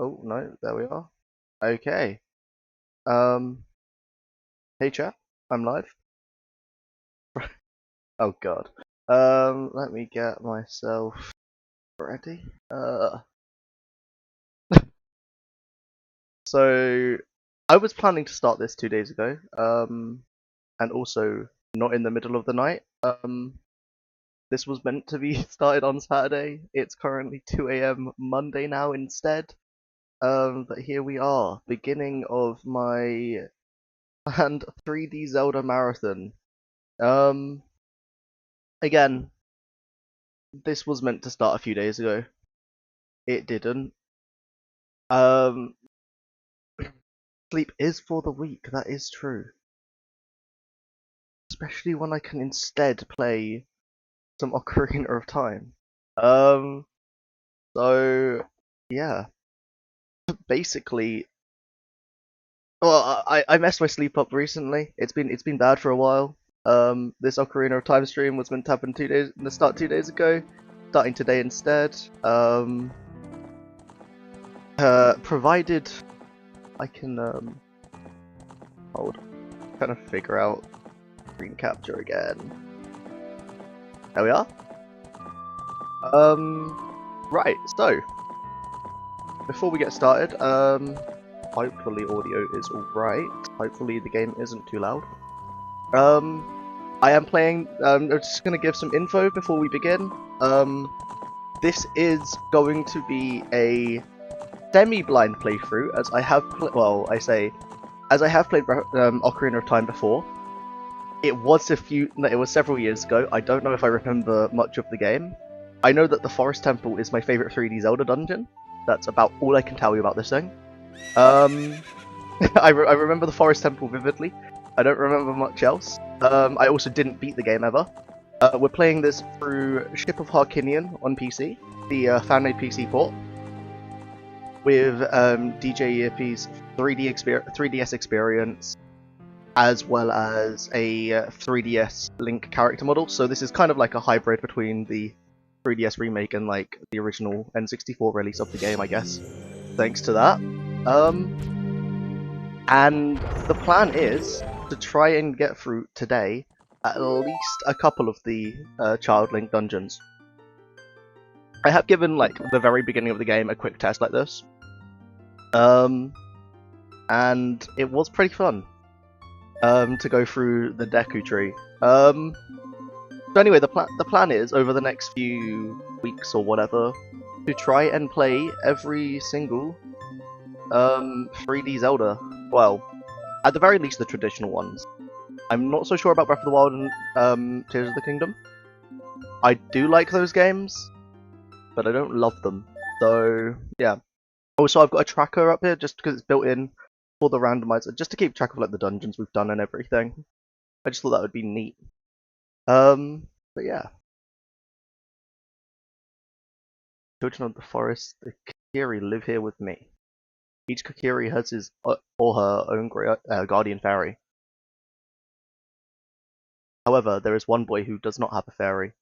Oh no, there we are. Okay. Hey chat, I'm live. Oh god. Let me get myself ready. So I was planning to start this 2 days ago. And also not in the middle of the night. This was meant to be started on Saturday. It's currently 2 a.m. Monday now instead. But here we are, beginning of my planned 3D Zelda marathon. Um, Again, this was meant to start a few days ago. It didn't. Um, Sleep is for the weak, that is true. Especially when I can instead play some Ocarina of Time. Um, so yeah, basically, well, I messed my sleep up recently. It's been bad for a while. This Ocarina of Time stream was meant to happen 2 days, the start 2 days ago, starting today instead. Provided I can hold, kind of figure out screen capture again. There we are. Right. So before we get started, hopefully audio is alright. Hopefully the game isn't too loud. I am playing. I'm just gonna give some info before we begin. This is going to be a semi-blind playthrough, as I have. As I have played Ocarina of Time before. It was several years ago. I don't know if I remember much of the game. I know that the Forest Temple is my favorite 3D Zelda dungeon. That's about all I can tell you about this thing. I remember the Forest Temple vividly. I don't remember much else. I also didn't beat the game ever. We're playing this through Ship of Harkinian on PC, the fan-made PC port, with DJ EFP's 3DS experience, as well as a 3DS Link character model. So this is kind of like a hybrid between the 3DS remake and like the original N64 release of the game, I guess. Thanks to that. And the plan is to try and get through today at least a couple of the Child Link dungeons. I have given like the very beginning of the game a quick test like this. And it was pretty fun. To go through the Deku tree. So anyway, the plan is over the next few weeks or whatever to try and play every single 3D Zelda. Well, at the very least the traditional ones. I'm not so sure about Breath of the Wild and Tears of the Kingdom. I do like those games, but I don't love them. So yeah. Also, I've got a tracker up here just because it's built in for the randomizer, just to keep track of like the dungeons we've done and everything. I just thought that would be neat. But yeah. Children of the forest, the Kokiri live here with me. Each Kokiri has his or her own guardian fairy. However, there is one boy who does not have a fairy.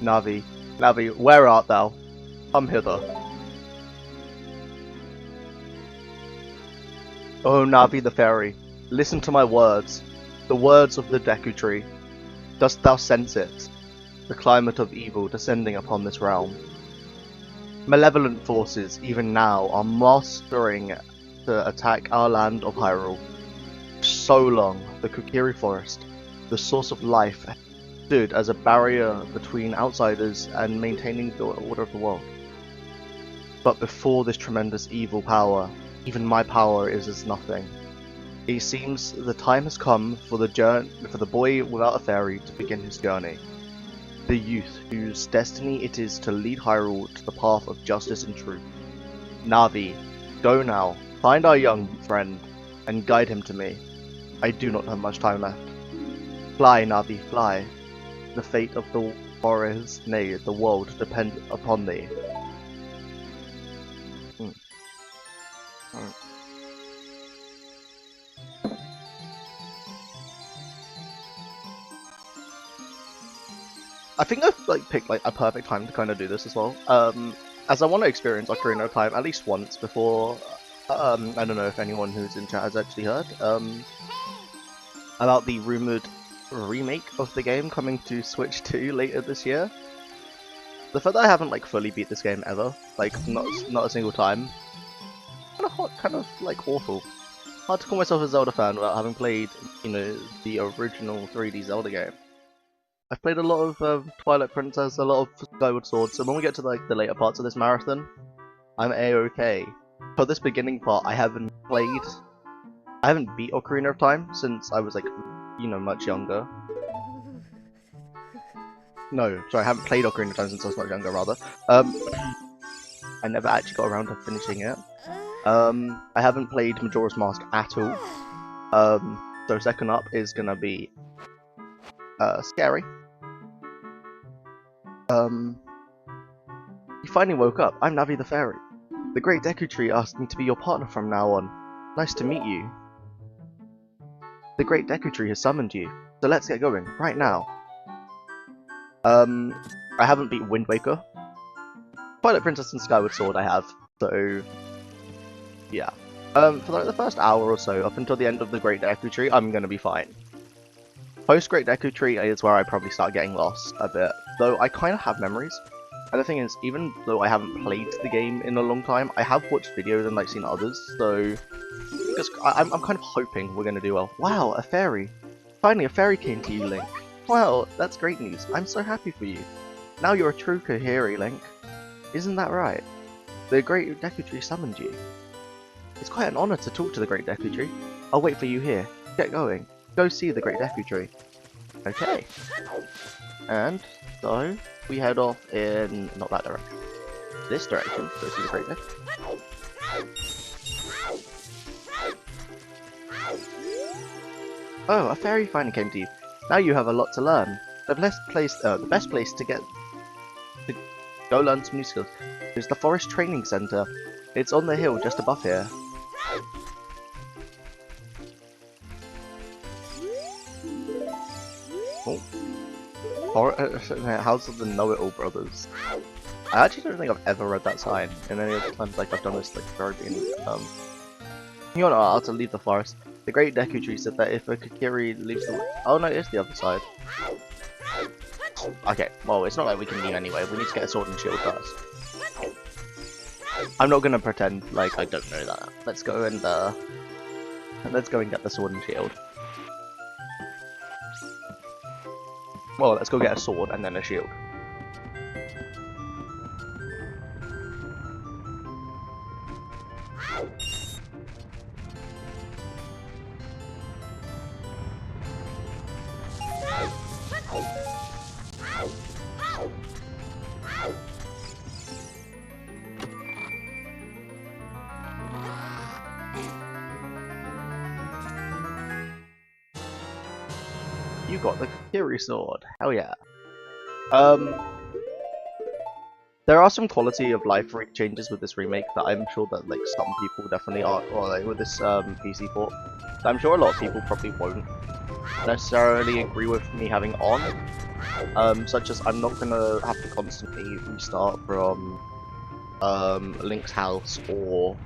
Navi, where art thou? Come hither. O Navi the fairy, listen to my words, the words of the Deku tree. Dost thou sense it? The climate of evil descending upon this realm. Malevolent forces, even now, are mastering to attack our land of Hyrule. So long, the Kokiri Forest, the source of life, stood as a barrier between outsiders and maintaining the order of the world. But before this tremendous evil power, even my power is as nothing. It seems the time has come for the boy without a fairy to begin his journey. The youth whose destiny it is to lead Hyrule to the path of justice and truth. Navi, go now, find our young friend, and guide him to me. I do not have much time left. Fly, Navi, fly. The fate of the forest, nay, the world, depend upon thee. I think I've picked a perfect time to kind of do this as well. As I want to experience Ocarina of Time at least once before. I don't know if anyone who's in chat has actually heard about the rumored remake of the game coming to Switch 2 later this year. The fact that I haven't fully beat this game ever, not a single time, kind of awful. Hard to call myself a Zelda fan without having played, the original 3D Zelda game. I've played a lot of Twilight Princess, a lot of Skyward Sword, so when we get to the later parts of this marathon, I'm a-okay. For this beginning part, I haven't beat Ocarina of Time since I was much younger. No, sorry, I haven't played Ocarina of Time since I was much younger, rather. I never actually got around to finishing it. I haven't played Majora's Mask at all. So second up is gonna be Scary. You finally woke up. I'm Navi the Fairy. The Great Deku Tree asked me to be your partner from now on. Nice to meet you. The Great Deku Tree has summoned you, so let's get going, right now. I haven't beat Wind Waker. Twilight Princess and Skyward Sword I have, so yeah. For the first hour or so, up until the end of the Great Deku Tree, I'm gonna be fine. Post Great Deku Tree is where I probably start getting lost a bit, though I kind of have memories. And the thing is, even though I haven't played the game in a long time, I have watched videos and seen others, so I'm kind of hoping we're gonna do well. Wow, a fairy! Finally, a fairy came to you, Link. Wow, that's great news. I'm so happy for you. Now you're a true Kahiri, Link. Isn't that right? The Great Deku Tree summoned you. It's quite an honor to talk to the Great Deku Tree. I'll wait for you here. Get going. Go see the Great Deku Tree. Okay. And so we head off in not that direction. This direction. Go see the Great Deku. Oh, a fairy finally came to you. Now you have a lot to learn. The best place to go learn some new skills is the Forest Training Center. It's on the hill just above here. House of the Know-It-All Brothers. I actually don't think I've ever read that sign in any of the times I've done this very beginning. You want how to leave the forest. The Great Deku Tree said that if a Kakiri leaves the... Oh no, it's the other side. Okay, well it's not like we can leave anyway, we need to get a sword and shield first. I'm not gonna pretend like I don't know that. Let's go and get the sword and shield. Well, let's go get a sword and then a shield. You got the Kakiri sword. Hell yeah. There are some quality of life changes with this remake that I'm sure that some people definitely are, or with this PC port. I'm sure a lot of people probably won't necessarily agree with me having on. Such as I'm not gonna have to constantly restart from Link's house or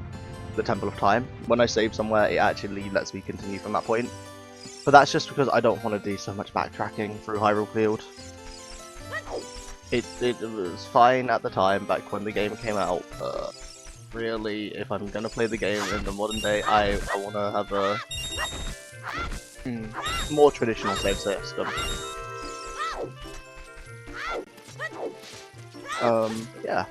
the Temple of Time. When I save somewhere, it actually lets me continue from that point. But that's just because I don't want to do so much backtracking through Hyrule Field. It was fine at the time, back when the game came out, but really, if I'm gonna play the game in the modern day, I want to have a more traditional save system. Yeah.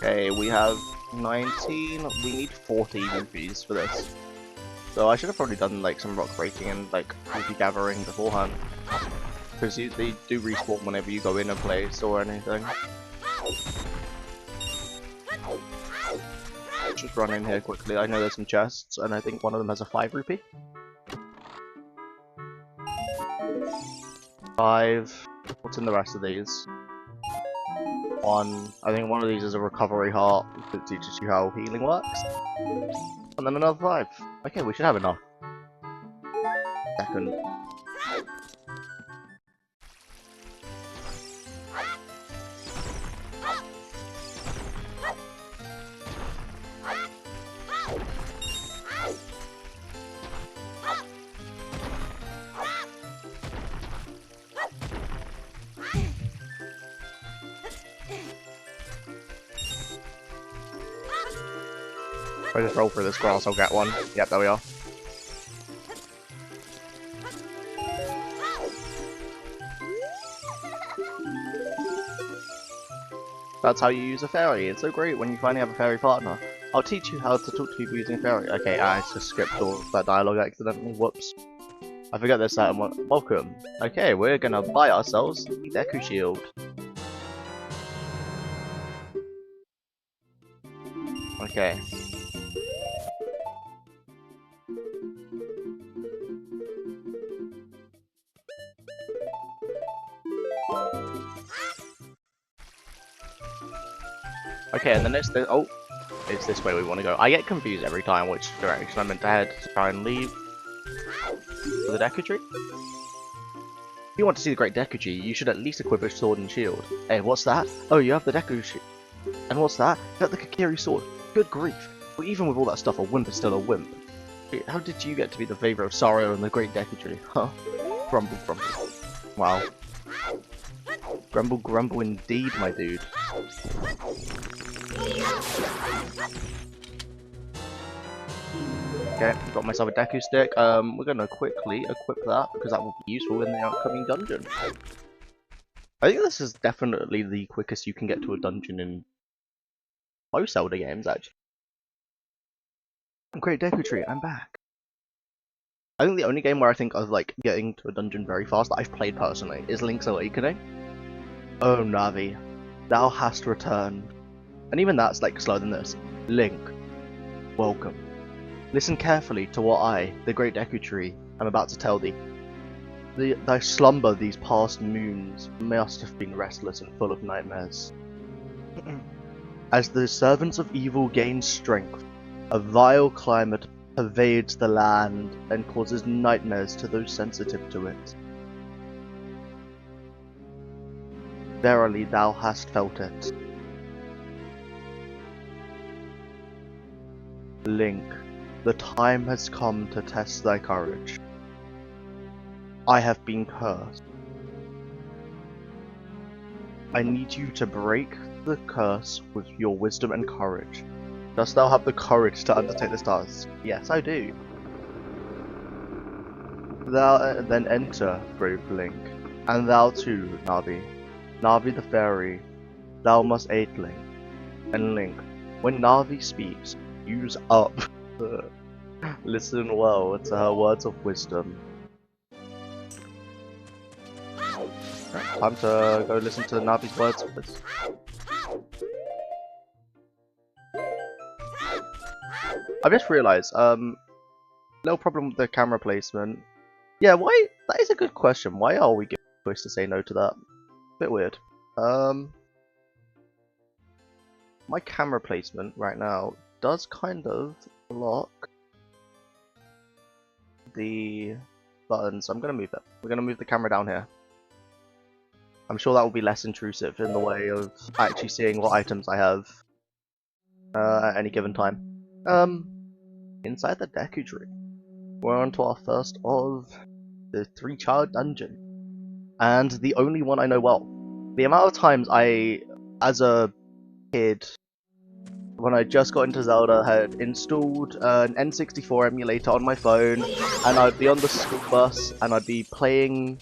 Okay, we have 19. We need 40 rupees for this. So I should have probably done like some rock breaking and like rupee gathering beforehand. Because they do respawn whenever you go in a place or anything. Just run in here quickly. I know there's some chests, and I think one of them has a 5 rupee. 5. What's in the rest of these? 1. I think one of these is a recovery heart that teaches you how healing works. And then another 5. Okay, we should have enough. Second. If I just roll through this grass, I'll get one. Yep, there we are. That's how you use a fairy. It's so great when you finally have a fairy partner. I'll teach you how to talk to people using a fairy. Okay, I just skipped all of that dialogue accidentally. Whoops. I forgot there's certain one. Welcome. Okay, we're gonna buy ourselves the Deku shield. Okay. Okay, and then it's the it's this way we want to go. I get confused every time which direction I'm meant to head to try and leave for the Deku tree. If you want to see the Great Deku Tree, you should at least equip a sword and shield. Hey, what's that? Oh, you have the Deku shield. And what's that? You got the Kakiri sword. Good grief. Well, even with all that stuff, a wimp is still a wimp. How did you get to be the favourite of Sorrow and the Great Deku Tree? Huh? Grumble, grumble. Wow. Grumble, grumble indeed, my dude. Okay, got myself a Deku stick. We're gonna quickly equip that because that will be useful in the upcoming dungeon. I think this is definitely the quickest you can get to a dungeon in most Zelda games, actually. Great Deku Tree, I'm back. I think the only game where I think of like getting to a dungeon very fast that I've played personally is Link's Awakening. Oh Navi, thou hast returned. And even that's like slower than this. Link, welcome. Listen carefully to what I, the Great Deku Tree, am about to tell thee. Thy slumber these past moons must have been restless and full of nightmares. As the servants of evil gain strength, a vile climate pervades the land and causes nightmares to those sensitive to it. Verily thou hast felt it. Link, the time has come to test thy courage. I have been cursed. I need you to break the curse with your wisdom and courage. Dost thou have the courage to undertake this task? Yes, I do. Thou then enter, brave Link, and thou too, Navi. Navi the fairy, thou must aid Link. And Link, when Navi speaks, use up. Listen well to her words of wisdom. Right, time to go listen to Navi's words of wisdom. I've just realised, no problem with the camera placement. Yeah, why? That is a good question. Why are we giving a choice to say no to that? Bit weird. My camera placement right now does kind of block the buttons. So I'm gonna move it. We're gonna move the camera down here. I'm sure that will be less intrusive in the way of actually seeing what items I have at any given time. Inside the Deku Tree, we're on to our first of the 3-child dungeon, and the only one I know well. The amount of times I, as a kid, when I just got into Zelda, had installed an N64 emulator on my phone, and I'd be on the school bus, and I'd be playing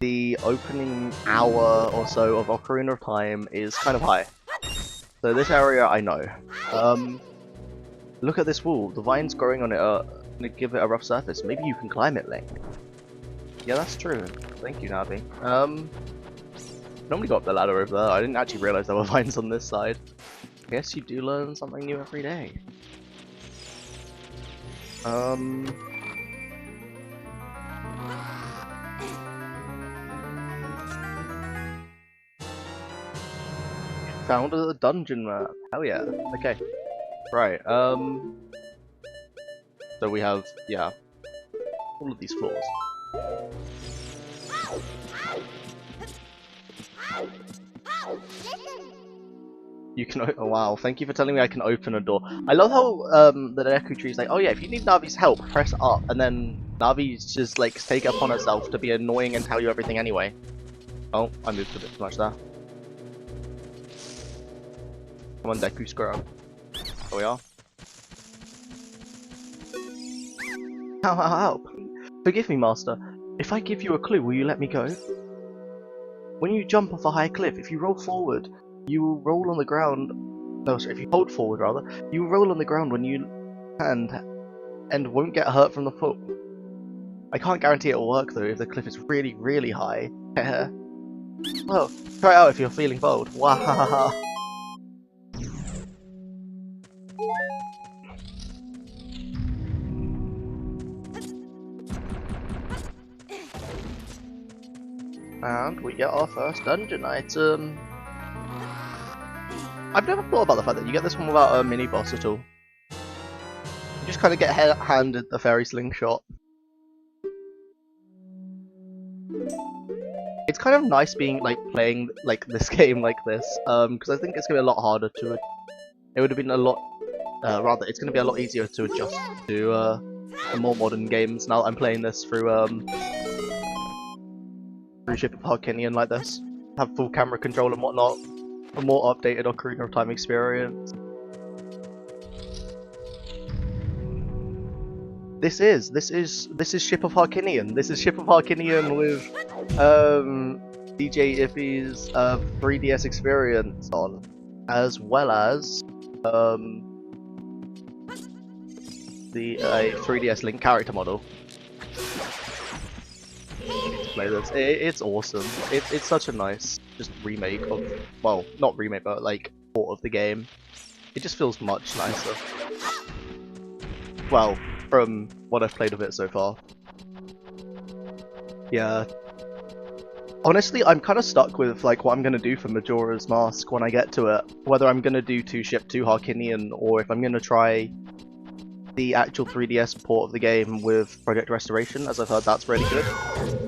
the opening hour or so of Ocarina of Time is kind of high. So this area I know. Look at this wall. The vines growing on it are gonna give it a rough surface. Maybe you can climb it, Link. Yeah, that's true. Thank you, Navi. Normally got up the ladder over there. I didn't actually realize there were vines on this side. I guess you do learn something new every day. Found a dungeon map. Hell yeah. Okay. Right. So we have, yeah, all of these floors. You can. Oh, wow. Thank you for telling me I can open a door. I love how the Deku tree is like, oh yeah, if you need Navi's help, press up, and then Navi's just like take it upon herself to be annoying and tell you everything anyway. Oh, I moved a bit too much there. Come on, Deku, screw up. There we are. Help! Forgive me, Master. If I give you a clue, will you let me go? When you jump off a high cliff, if you roll forward, you will roll on the ground. No, sorry, if you hold forward rather, you will roll on the ground when you land and won't get hurt from the fall. I can't guarantee it will work though if the cliff is really, really high. Well, try it out if you're feeling bold. Wahahaha. And we get our first dungeon item. I've never thought about the fact that you get this one without a mini boss at all. You just kind of get handed the fairy slingshot. It's kind of nice being like playing like this game like this, because I think it's gonna be a lot harder to. It would have been a lot. Rather, it's gonna be a lot easier to adjust to the more modern games now that I'm playing this through Ship of Harkinian like this. Have full camera control and whatnot. A more updated Ocarina of Time experience. This is Ship of Harkinian. This is Ship of Harkinian with DJ Iffy's 3DS experience on, as well as the 3DS Link character model. Play this. It's awesome. It's such a nice just remake of, well, not remake, but like port of the game. It just feels much nicer. Well, from what I've played of it so far. Yeah. Honestly, I'm kind of stuck with like what I'm gonna do for Majora's Mask when I get to it. Whether I'm gonna do 2 Harkinian or if I'm gonna try the actual 3DS port of the game with Project Restoration, as I've heard that's really good.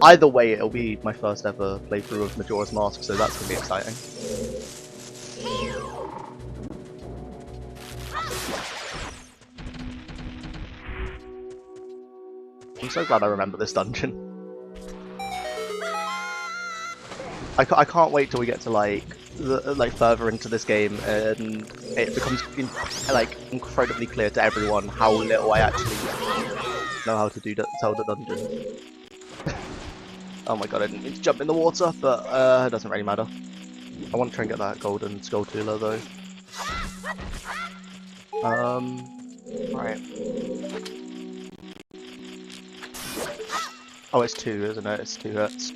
Either way, it'll be my first ever playthrough of Majora's Mask, so that's gonna be exciting. I'm so glad I remember this dungeon. I can't wait till we get to like further into this game and it becomes incredibly clear to everyone how little I actually know how to do Zelda dungeon. Oh my god, I didn't mean to jump in the water, but it doesn't really matter. I want to try and get that golden skull tooler though. Right. Oh, it's 2, isn't it? It's 2 hits.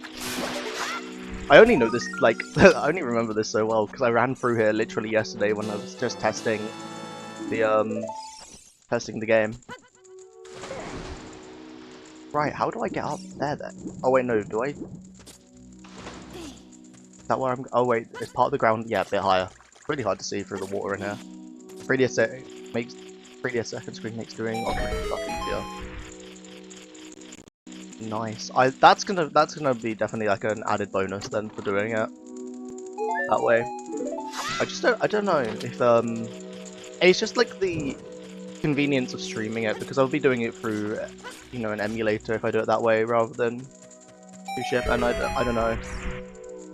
I only know this, like, I only remember this so well because I ran through here literally yesterday when I was just testing the game. Right, how do I get up there then? Oh wait, no, do I? Is that where I'm? Oh wait, it's part of the ground. Yeah, a bit higher. It's really hard to see through the water in here. 3DS second screen makes doing Ocarina stuff easier. Nice. That's gonna be definitely like an added bonus then for doing it that way. I don't know if it's just like the convenience of streaming it, because I'll be doing it through, you know, an emulator if I do it that way rather than through ship, and I don't know.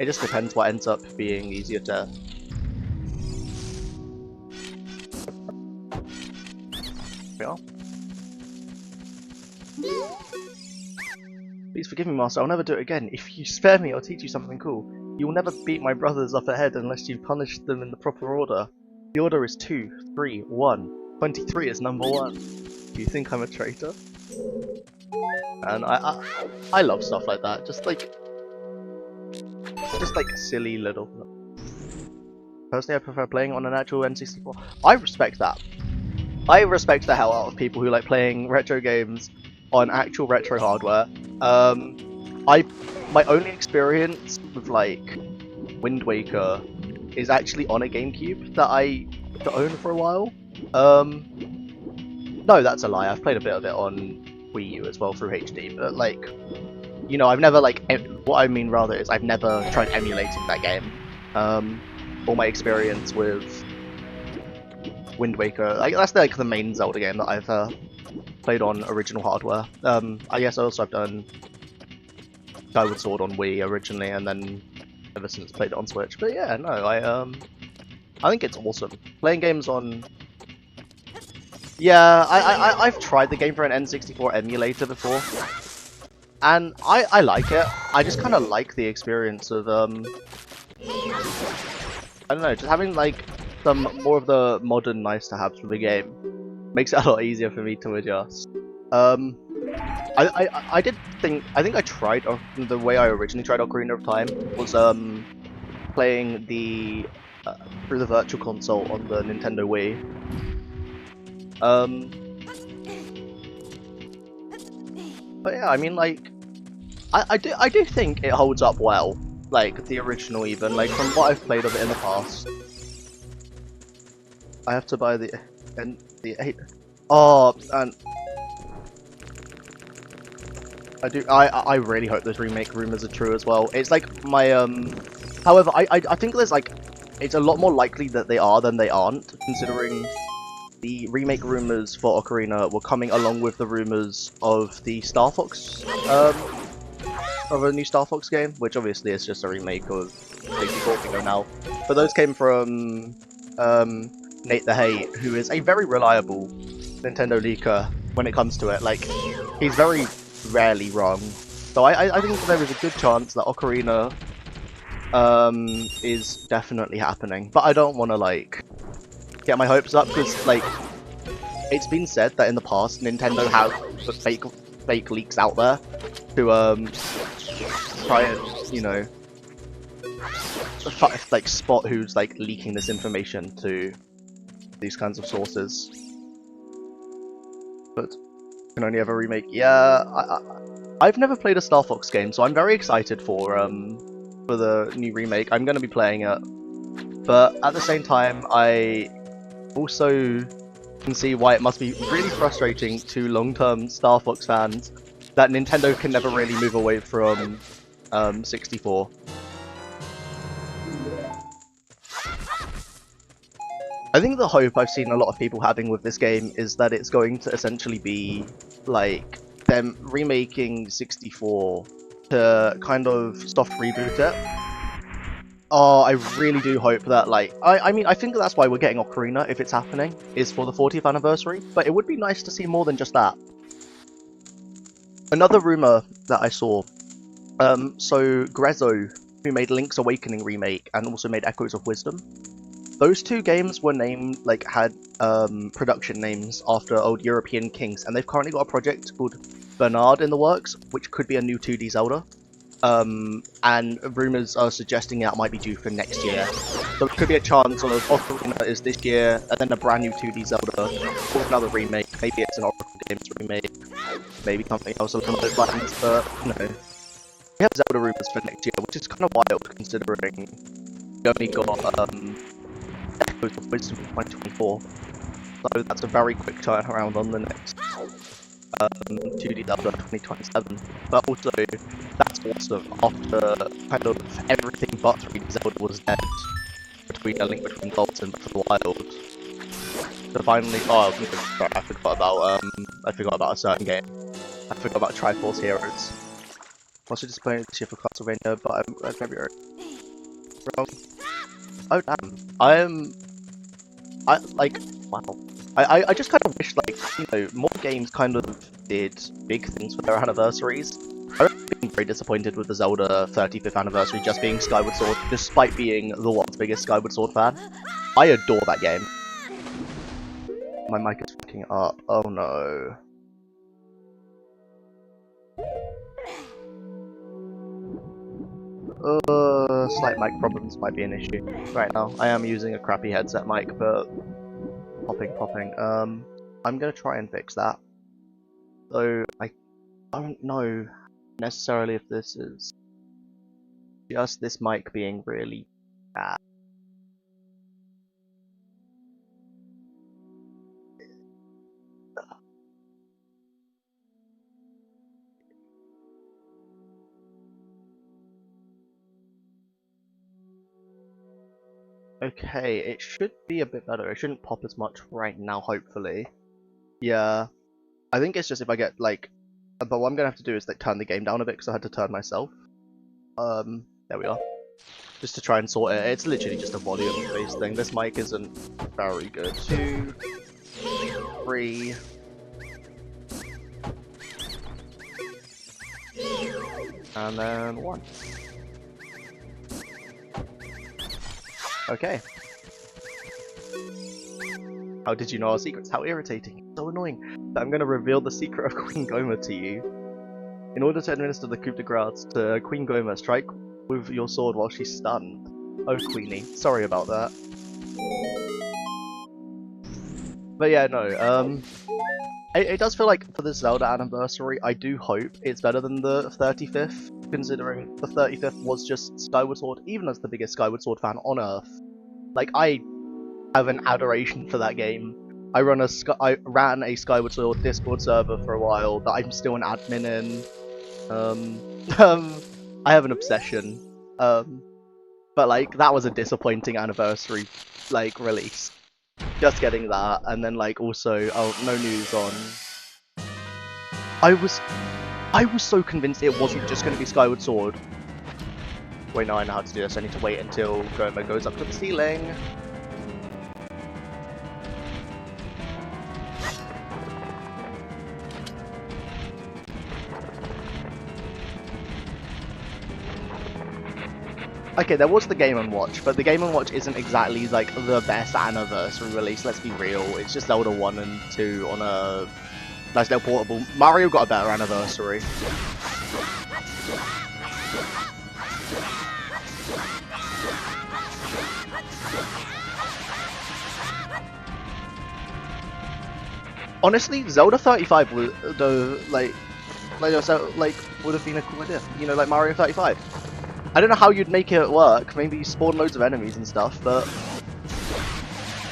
It just depends what ends up being easier to. Yeah. Please forgive me, Master, I'll never do it again. If you spare me, I'll teach you something cool. You will never beat my brothers up the head unless you punish them in the proper order. The order is 2, 3, 1. 23 is number 1. Do you think I'm a traitor? And I love stuff like that. Just like silly little. Personally, I prefer playing on an actual N64. I respect that. I respect the hell out of people who like playing retro games on actual retro hardware. My only experience with like Wind Waker is actually on a GameCube that I owned for a while. No, that's a lie. I've played a bit of it on Wii U as well through HD, but like, you know, I've never like. What I mean rather is I've never tried emulating that game. All my experience with Wind Waker, like that's like the main Zelda game that I've played on original hardware. I guess also I've done Skyward Sword on Wii originally, and then ever since played it on Switch. But yeah, no, I think it's awesome playing games on. Yeah, I've tried the game for an N64 emulator before, and I like it. I just kind of like the experience of I don't know, just having like some more of the modern nice-to-haves for the game makes it a lot easier for me to adjust. I think I tried the way I originally tried Ocarina of Time was playing the through the Virtual Console on the Nintendo Wii. But yeah, I mean, like, I do think it holds up well, like the original even, like from what I've played of it in the past. I have to buy the 8. Oh, and I really hope those remake rumors are true as well. It's like my however, I think there's like it's a lot more likely that they are than they aren't, considering the remake rumors for Ocarina were coming along with the rumors of the Star Fox, of a new Star Fox game, which obviously is just a remake of Dodongo now. But those came from Nate the Hate, who is a very reliable Nintendo leaker when it comes to it. Like, he's very rarely wrong. So I think there is a good chance that Ocarina is definitely happening. But I don't want to like get my hopes up, because like it's been said that in the past Nintendo has put fake leaks out there to try and, you know, like spot who's like leaking this information to these kinds of sources. But can only ever remake. Yeah, I've never played a Star Fox game, so I'm very excited for the new remake. I'm going to be playing it, but at the same time, I also can see why it must be really frustrating to long-term Star Fox fans that Nintendo can never really move away from 64. I think the hope I've seen a lot of people having with this game is that it's going to essentially be like them remaking 64 to kind of soft reboot it. Oh, I really do hope that, like, I mean, I think that's why we're getting Ocarina, if it's happening, is for the 40th anniversary, but it would be nice to see more than just that. Another rumor that I saw, so Grezzo, who made Link's Awakening remake and also made Echoes of Wisdom, those two games were named, like, had production names after old European kings, and they've currently got a project called Bernard in the works, which could be a new 2D Zelda. And rumors are suggesting that might be due for next year. So it could be a chance of Ocarina is this year, and then a brand new 2D Zelda, or another remake. Maybe it's an Oracle Games remake, maybe something else along those lines, but no. We have Zelda rumors for next year, which is kind of wild considering we only got Echoes of Wisdom in 2024. So that's a very quick turnaround on the next 2D Zelda 2027, but also that's awesome after kind of everything but 3D Zelda was dead between A Link Between Worlds and Breath of the Wild. So finally, oh, sorry, I forgot about a certain game. I forgot about Triforce Heroes. Also disappointed this year for Castlevania, but I'm February. Wrong. Oh damn, wow. I just kind of wish, like, you know, more games kind of did big things for their anniversaries. I've been very disappointed with the Zelda 35th anniversary just being Skyward Sword, despite being the world's biggest Skyward Sword fan. I adore that game. My mic is fucking up. Oh no. Slight mic problems might be an issue right now. I am using a crappy headset mic, but popping. I'm gonna try and fix that. Though I don't know necessarily if this is just this mic being really bad. Okay, it should be a bit better. It shouldn't pop as much right now, hopefully. Yeah, I think it's just if I get like, but what I'm gonna have to do is like turn the game down a bit because I had to turn myself. There we are. Just to try and sort it. It's literally just a volume-based thing. This mic isn't very good. 2, 3. And then 1. Okay. How did you know our secrets? How irritating. So annoying. But I'm going to reveal the secret of Queen Goma to you. In order to administer the coup de grace to Queen Goma, strike with your sword while she's stunned. Oh, Queenie. Sorry about that. But yeah, no, it does feel like for the Zelda anniversary, I do hope it's better than the 35th, considering the 35th was just Skyward Sword, even as the biggest Skyward Sword fan on Earth. Like, I have an adoration for that game. I ran a Skyward Sword Discord server for a while that I'm still an admin in. I have an obsession. But like, that was a disappointing anniversary, like, release. Just getting that, and then like also, oh, no news on. I was so convinced it wasn't just going to be Skyward Sword. Wait, no, I know how to do this. I need to wait until Goma goes up to the ceiling. Okay, there was the Game & Watch, but the Game & Watch isn't exactly like the best anniversary release, let's be real. It's just Zelda 1 and 2 on a nice little portable. Mario got a better anniversary. Honestly, Zelda 35 was the like would have been a cool idea. You know, like Mario 35. I don't know how you'd make it work. Maybe you spawn loads of enemies and stuff, but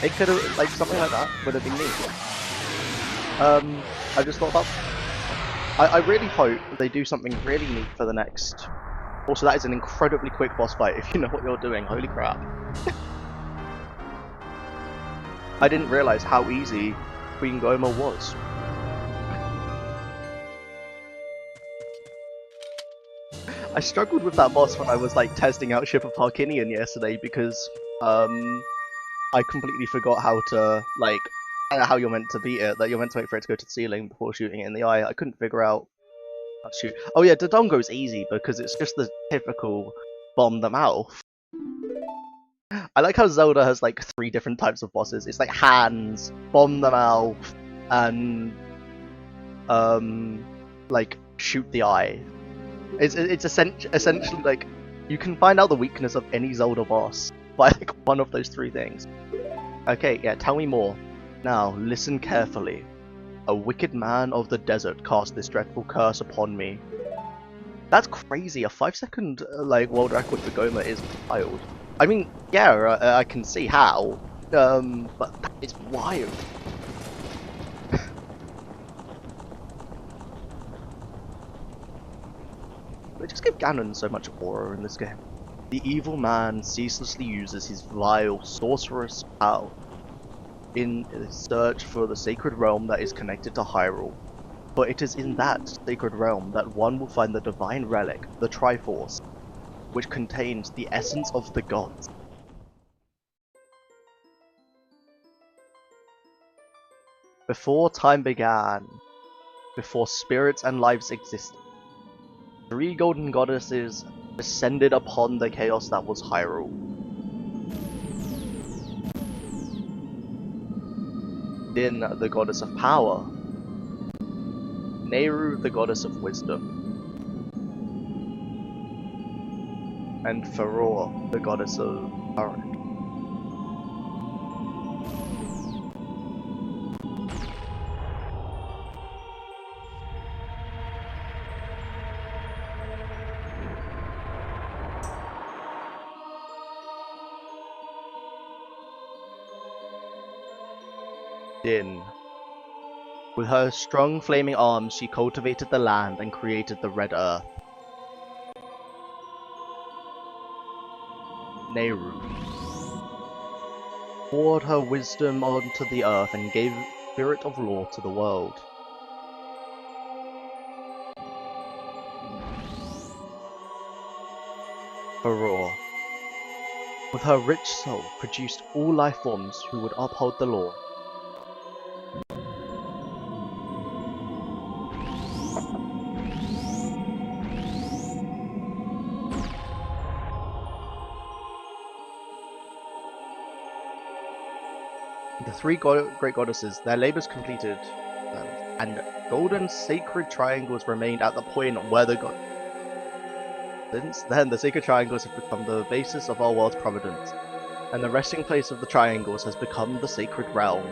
it could have, like, something like that would have been neat. I just thought about. I really hope they do something really neat for the next. Also, that is an incredibly quick boss fight. If you know what you're doing, holy crap! I didn't realize how easy Queen Goma was. I struggled with that boss when I was like testing out Ship of Harkinian yesterday because I completely forgot how to like how you're meant to beat it. That you're meant to wait for it to go to the ceiling before shooting it in the eye. I couldn't figure out how to shoot. Oh yeah, Dodongo's easy because it's just the typical bomb the mouth. I like how Zelda has like 3 different types of bosses. It's like hands, bomb the mouth, and like shoot the eye. It's essentially like you can find out the weakness of any Zelda boss by like one of those 3 things. Okay, yeah, tell me more. Now, listen carefully. A wicked man of the desert cast this dreadful curse upon me. That's crazy. A 5-second like world record for Goma is wild. I mean, yeah, I can see how, but that is wild. They just give Ganon so much aura in this game. The evil man ceaselessly uses his vile, sorcerous power in his search for the sacred realm that is connected to Hyrule. For it is in that sacred realm that one will find the divine relic, the Triforce, which contains the essence of the gods. Before time began, before spirits and lives existed, 3 golden goddesses descended upon the chaos that was Hyrule. Din, the goddess of power. Nehru, the goddess of wisdom. And Faror, the goddess of courage. Din. With her strong flaming arms, she cultivated the land and created the Red Earth. Nehru. Poured her wisdom onto the earth and gave spirit of law to the world. Faror. With her rich soul, produced all life forms who would uphold the law. The three great goddesses, their labors completed, and golden sacred triangles remained at the point where the god. Since then, the sacred triangles have become the basis of our world's providence, and the resting place of the triangles has become the sacred realm.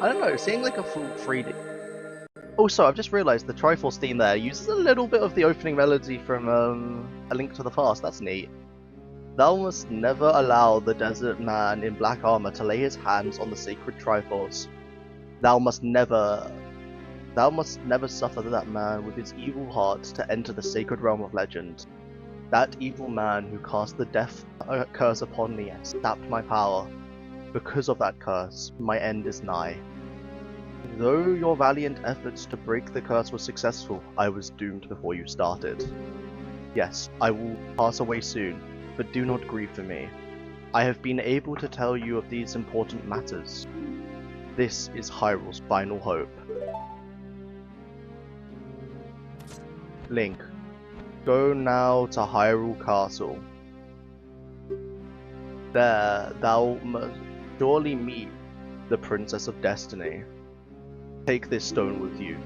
I don't know, seeing like a full 3D. Also, I've just realised the Triforce theme there uses a little bit of the opening melody from A Link to the Past. That's neat. Thou must never allow the desert man in black armor to lay his hands on the sacred Triforce. Thou must never suffer that man with his evil heart to enter the sacred realm of legend. That evil man who cast the death curse upon me and sapped my power. Because of that curse, my end is nigh. Though your valiant efforts to break the curse were successful, I was doomed before you started. Yes, I will pass away soon, but do not grieve for me. I have been able to tell you of these important matters. This is Hyrule's final hope. Link, go now to Hyrule Castle. There thou must surely meet the Princess of Destiny. Take this stone with you.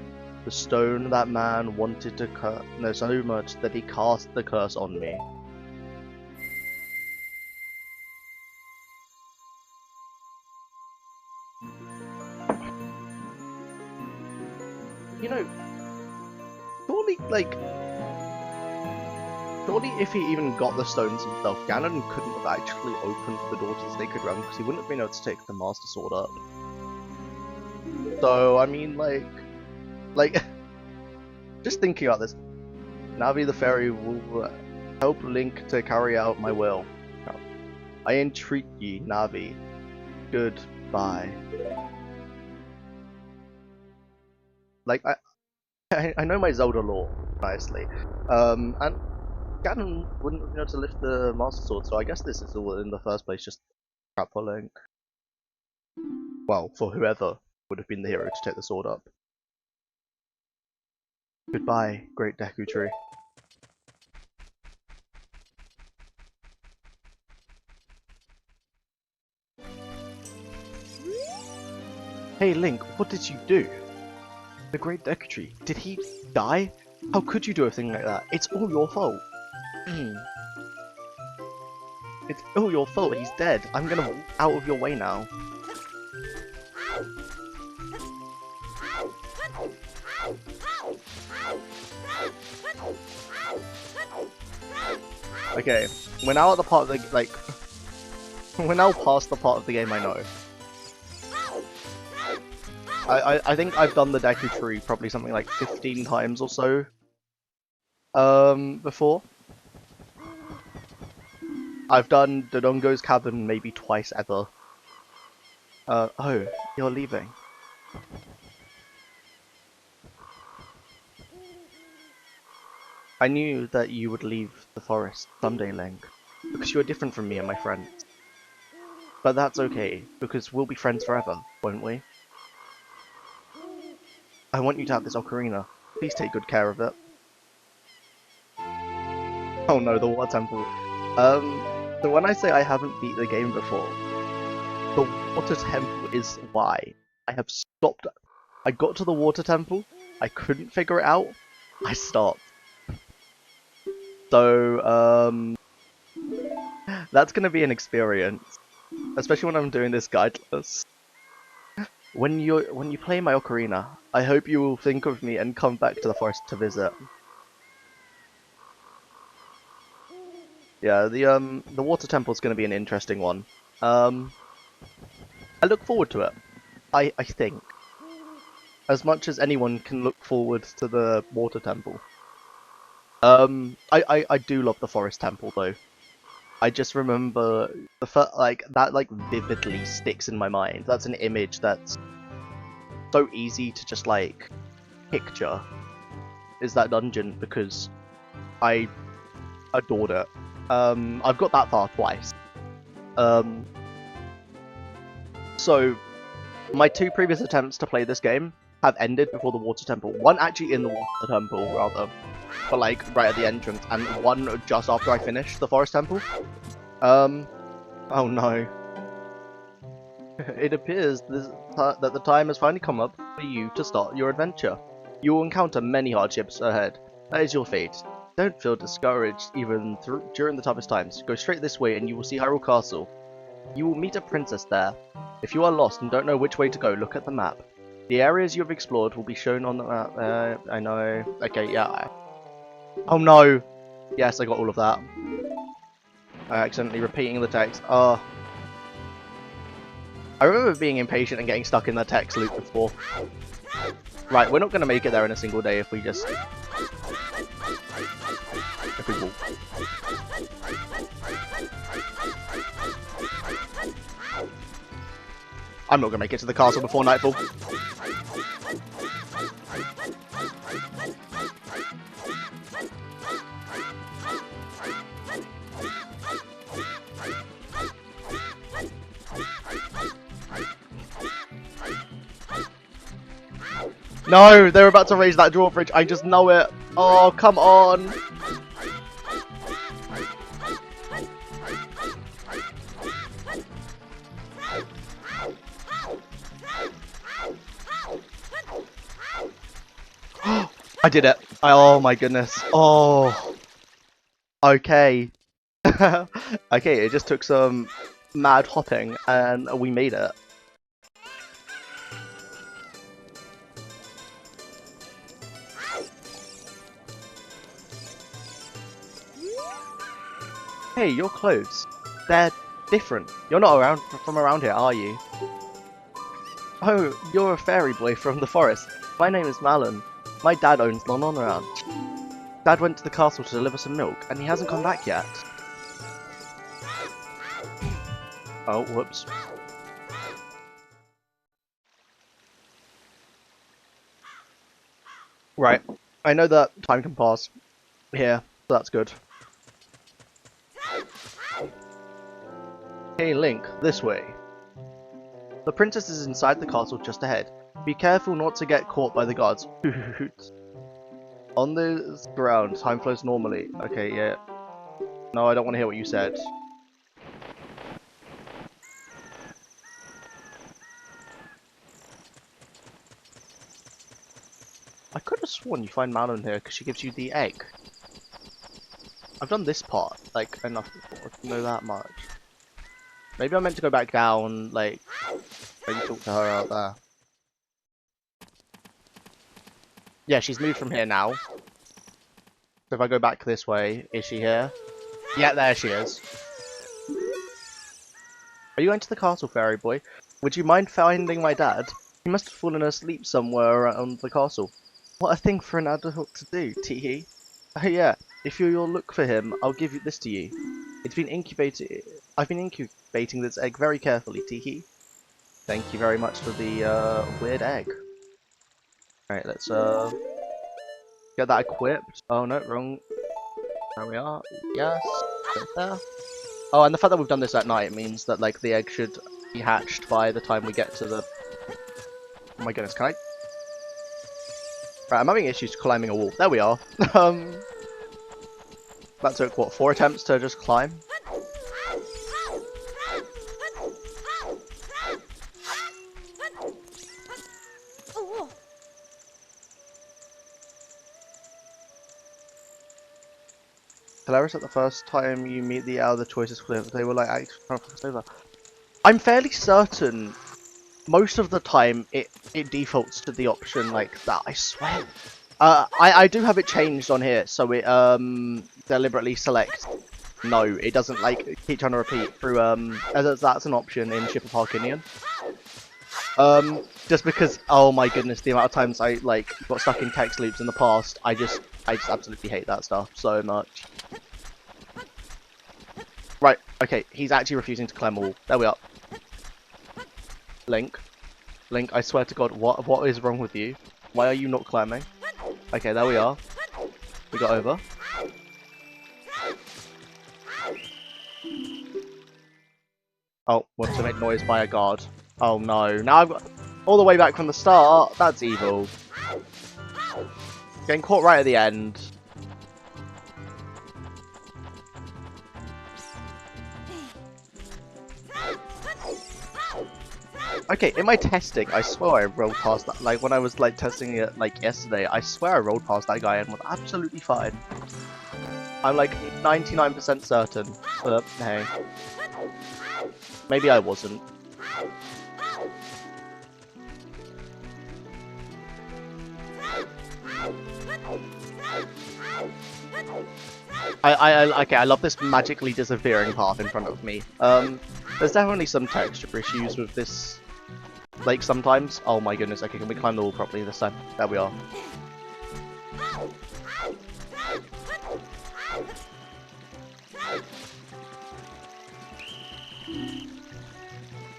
The stone that man wanted to curse so much that he cast the curse on me. You know, surely if he even got the stones himself, Ganon couldn't have actually opened the door to the Sacred Realm because he wouldn't have been able to take the Master Sword up. So, I mean, like, just thinking about this, Navi the Fairy will help Link to carry out my will. I entreat ye, Navi. Goodbye. Like, I know my Zelda lore nicely, and Ganon wouldn't have been able to lift the Master Sword, so I guess this is all in the first place just crap for Link. Well, for whoever would have been the hero to take the sword up. Goodbye, great Deku Tree. Hey Link, what did you do? The great Deku Tree, did he die? How could you do a thing like that? It's all your fault. It's all your fault, he's dead. I'm gonna walk out of your way now. Okay, we're now at the part of the, like, we're now past the part of the game I know. I think I've done the Deku Tree probably something like 15 times or so. Before. I've done Dodongo's Cavern maybe twice ever. Oh, you're leaving. I knew that you would leave the forest someday, Link, because you are different from me and my friends. But that's okay, because we'll be friends forever, won't we? I want you to have this ocarina. Please take good care of it. Oh no, the water temple. So when I say I haven't beat the game before, The water temple is why I have stopped. I got to the water temple, I couldn't figure it out, I stopped. So, that's gonna be an experience, especially when I'm doing this guideless. When you play my Ocarina, I hope you will think of me and come back to the forest to visit. Yeah, the water temple is gonna be an interesting one. I look forward to it. I think as much as anyone can look forward to the water temple. I do love the forest temple though. I just remember that vividly sticks in my mind. That's an image that's so easy to just like picture. Is that dungeon because I adored it. I've got that far twice. So my two previous attempts to play this game have ended before the water temple. One actually in the water temple rather, but like right at the entrance, and one just after I finished the forest temple. Oh no. It appears that the time has finally come up for you to start your adventure. You will encounter many hardships ahead. That is your fate. Don't feel discouraged even during the toughest times. Go straight this way and you will see Hyrule Castle. You will meet a princess there. If you are lost and don't know which way to go, look at the map. The areas you have explored will be shown on the map. I know. Okay, yeah. Oh no! Yes, I got all of that. I accidentally repeating the text. Oh. I remember being impatient and getting stuck in the text loop before. Right, we're not going to make it there in a single day if we just... if we walk. I'm not going to make it to the castle before nightfall. No, they're about to raise that drawbridge. I just know it. Oh, come on. I did it. Oh my goodness. Oh. Okay. Okay, it just took some mad hopping and we made it. Hey, your clothes. They're different. You're not from around here, are you? Oh, you're a fairy boy from the forest. My name is Malon. My dad owns London Ranch. Dad went to the castle to deliver some milk, and he hasn't come back yet. Oh, whoops. Right. I know that time can pass here, so that's good. Hey Link, this way. The princess is inside the castle just ahead. Be careful not to get caught by the guards. On the ground, time flows normally. Okay, yeah. No, I don't want to hear what you said. I could have sworn you find Malon here because she gives you the egg. I've done this part, like, enough before to know that much. Maybe I meant to go back down, like, maybe talk to her out there. Yeah, she's moved from here now. So if I go back this way, is she here? Yeah, there she is. Are you going to the castle, fairy boy? Would you mind finding my dad? He must have fallen asleep somewhere around the castle. What a thing for an adult to do, teehee. Oh yeah, if you'll look for him, I'll give this to you. It's been incubated. I've been incubating this egg very carefully, teehee. Thank you very much for the weird egg. Alright, let's get that equipped. Oh no, wrong. There we are. Yes. Right there. Oh, and the fact that we've done this at night means that like the egg should be hatched by the time we get to the... Oh my goodness, can I... Right, I'm having issues climbing a wall. There we are. That took, what, 4 attempts to just climb? hilarious that the first time you meet the owl, the choice is clear. They were like, actually trying to fuck us over. I'm fairly certain most of the time it defaults to the option like that. I swear. I do have it changed on here, so it deliberately selects. No, it doesn't like keep trying to repeat through as that's an option in Ship of Harkinian. Just because, oh my goodness, the amount of times I like got stuck in text loops in the past, I just absolutely hate that stuff so much. Right, okay, he's actually refusing to climb all. There we are. Link, I swear to God, what is wrong with you? Why are you not climbing? Okay, there we are. We got over. Oh, wants to make noise by a guard. Oh no, now I've got all the way back from the start. That's evil. Getting caught right at the end. Okay, in my testing, I swear I rolled past that. Like when I was like testing it like yesterday, I swear I rolled past that guy and was absolutely fine. I'm like 99% certain, but hey, maybe I wasn't. Okay, I love this magically disappearing path in front of me. There's definitely some texture issues with this. Like sometimes. Oh my goodness. Okay, can we climb the wall properly this time? There we are.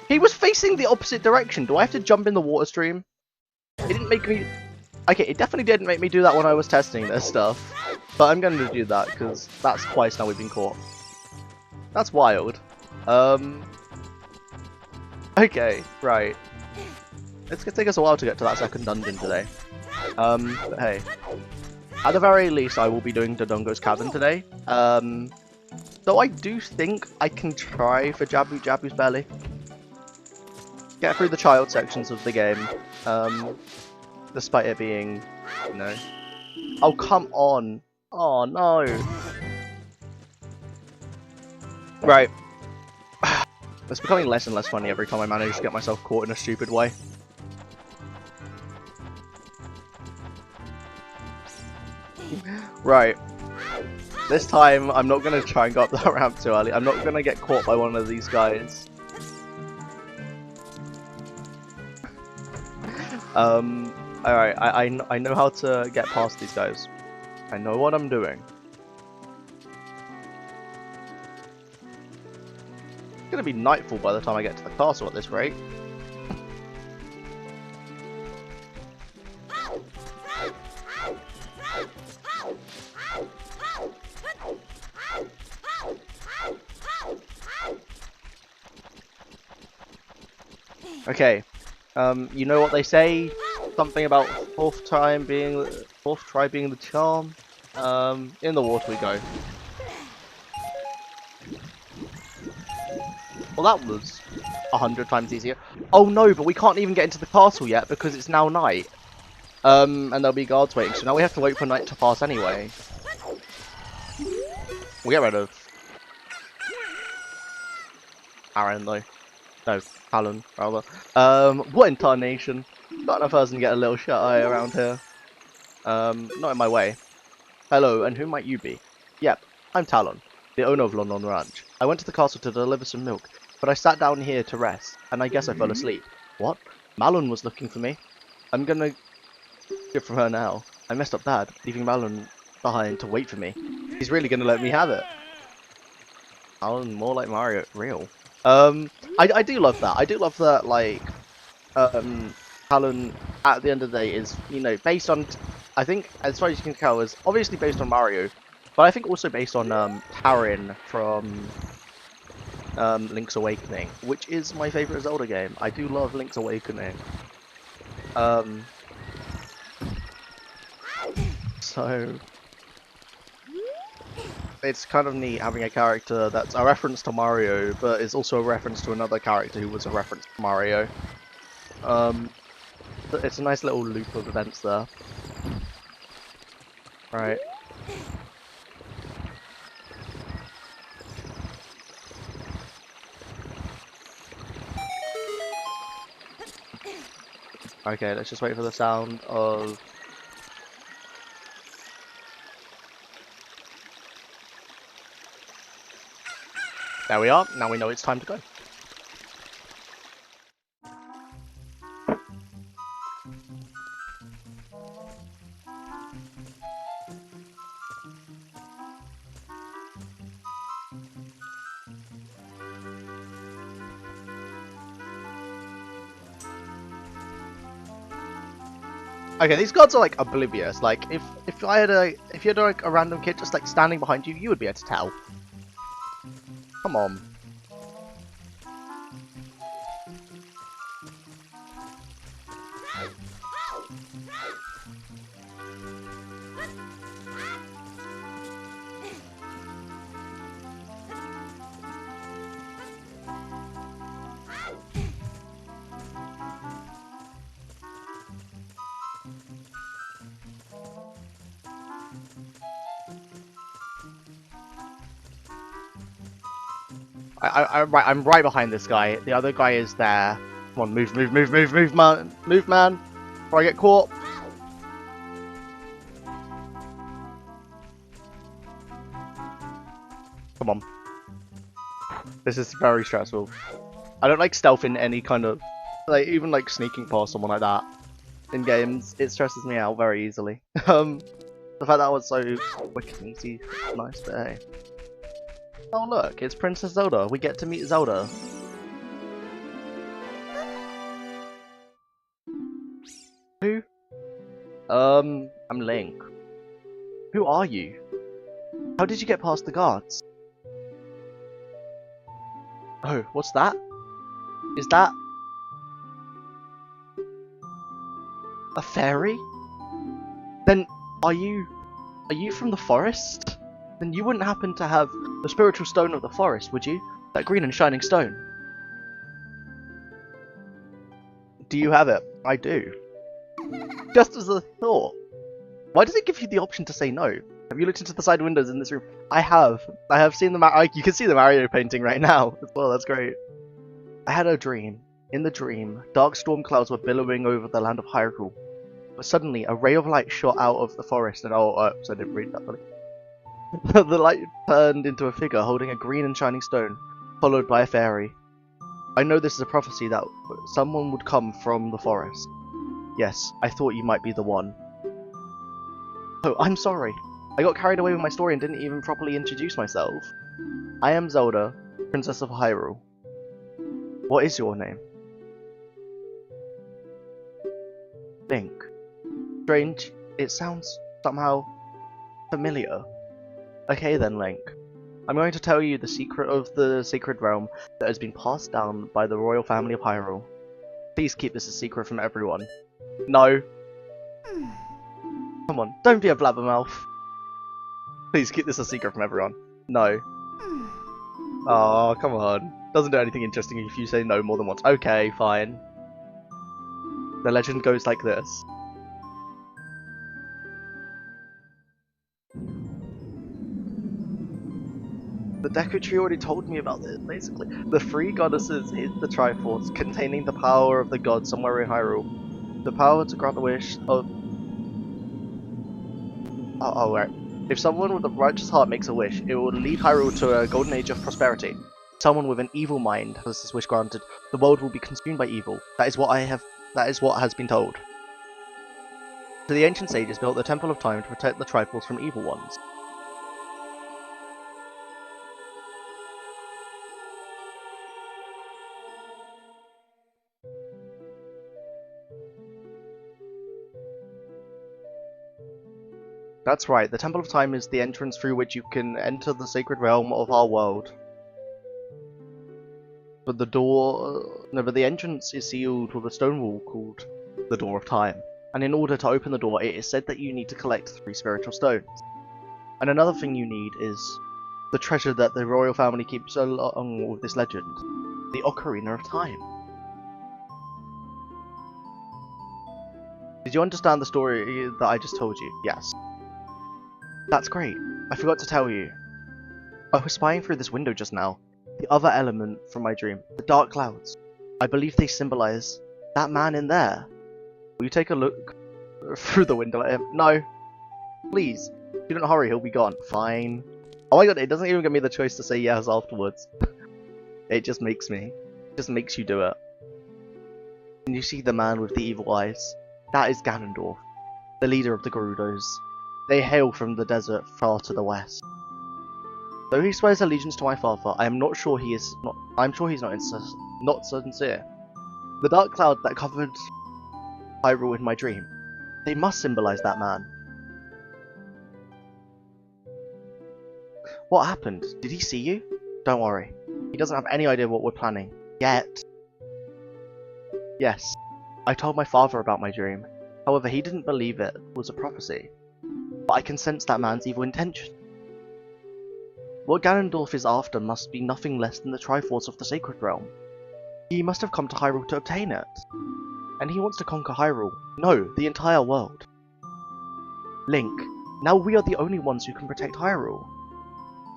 He was facing the opposite direction. Do I have to jump in the water stream? It didn't make me. Okay, it definitely didn't make me do that when I was testing this stuff. But I'm going to do that because that's twice now we've been caught. That's wild. Okay, right. It's gonna take us a while to get to that second dungeon today. But hey. At the very least, I will be doing Dodongo's Cavern today. Though I do think I can try for Jabu's Belly. Get through the child sections of the game. Despite it being, you know... Oh, come on! Oh, no! Right. It's becoming less and less funny every time I manage to get myself caught in a stupid way. Right. This time, I'm not going to try and go up that ramp too early. I'm not going to get caught by one of these guys. Alright, I know how to get past these guys. I know what I'm doing. It's going to be nightfall by the time I get to the castle at this rate. Okay, you know what they say? Something about fourth try being the charm. In the water we go. Well, that was 100 times easier. Oh no, but we can't even get into the castle yet because it's now night. And there'll be guards waiting, so now we have to wait for night to pass anyway. We'll get rid of Aaron though. No, Alan, rather. What in tarnation? Not enough person to get a little shut-eye around here. Not in my way. Hello, and who might you be? Yep, I'm Talon, the owner of London Ranch. I went to the castle to deliver some milk, but I sat down here to rest, and I guess I fell asleep. What? Malon was looking for me. I'm gonna get from her now. I messed up bad, leaving Malon behind to wait for me. He's really gonna let me have it. Malon, more like Mario, real. I do love that. I do love that, like, Talon, at the end of the day, is, you know, based on, I think, as far as you can tell, is obviously based on Mario, but I think also based on, Tarin from, Link's Awakening, which is my favourite Zelda game. I do love Link's Awakening. So... it's kind of neat having a character that's a reference to Mario, but is also a reference to another character who was a reference to Mario. It's a nice little loop of events there. Right. Okay, let's just wait for the sound of... There we are. Now we know it's time to go. Okay, these gods are like oblivious. Like if you had like a random kid just like standing behind you, you would be able to tell. Come on. I'm right behind this guy. The other guy is there. Come on, move, man. Before I get caught. Come on. This is very stressful. I don't like stealth in any kind of, like, even like sneaking past someone like that in games. It stresses me out very easily. The fact that was so quick and easy, nice, but hey. Oh look, it's Princess Zelda. We get to meet Zelda. Who? I'm Link. Who are you? How did you get past the guards? Oh, what's that? Is that a fairy? Then are you from the forest? Then you wouldn't happen to have the spiritual stone of the forest, would you? That green and shining stone. Do you have it? I do. Just as a thought. Why does it give you the option to say no? Have you looked into the side windows in this room? I have. I have seen the you can see the Mario painting right now as well. That's great. I had a dream. In the dream, dark storm clouds were billowing over the land of Hyrule. But suddenly, a ray of light shot out of the forest, and so I didn't read that. The light turned into a figure holding a green and shining stone, followed by a fairy. I know this is a prophecy that someone would come from the forest. Yes, I thought you might be the one. Oh, I'm sorry. I got carried away with my story and didn't even properly introduce myself. I am Zelda, Princess of Hyrule. What is your name? Link. Strange. It sounds somehow familiar. Okay then, Link. I'm going to tell you the secret of the sacred realm that has been passed down by the royal family of Hyrule. Please keep this a secret from everyone. No. Come on, don't be a blabbermouth. Please keep this a secret from everyone. No. Oh, come on. Doesn't do anything interesting if you say no more than once. Okay, fine. The legend goes like this. The Deku tree already told me about this, basically. The three goddesses hid the Triforce, containing the power of the gods somewhere in Hyrule. The power to grant the wish of... Oh, right. If someone with a righteous heart makes a wish, it will lead Hyrule to a golden age of prosperity. Someone with an evil mind has this wish granted. The world will be consumed by evil. That is what has been told. So the ancient sages built the Temple of Time to protect the Triforce from evil ones. That's right, the Temple of Time is the entrance through which you can enter the sacred realm of our world. But the entrance is sealed with a stone wall called the Door of Time. And in order to open the door, it is said that you need to collect 3 spiritual stones. And another thing you need is the treasure that the royal family keeps along with this legend. The Ocarina of Time. Did you understand the story that I just told you? Yes. That's great. I forgot to tell you. I was spying through this window just now. The other element from my dream. The dark clouds. I believe they symbolize that man in there. Will you take a look through the window at him? No. Please. If you don't hurry, he'll be gone. Fine. Oh my god, it doesn't even give me the choice to say yes afterwards. It just makes me. It just makes you do it. And you see the man with the evil eyes? That is Ganondorf, the leader of the Gerudos. They hail from the desert far to the west. Though he swears allegiance to my father, I am not sure he is not. I'm sure he's not sincere. The dark cloud that covered Hyrule in my dream. They must symbolize that man. What happened? Did he see you? Don't worry. He doesn't have any idea what we're planning. Yet. Yes. I told my father about my dream. However, he didn't believe it was a prophecy. But I can sense that man's evil intention. What Ganondorf is after must be nothing less than the Triforce of the Sacred Realm. He must have come to Hyrule to obtain it. And he wants to conquer Hyrule. No, the entire world. Link, now we are the only ones who can protect Hyrule.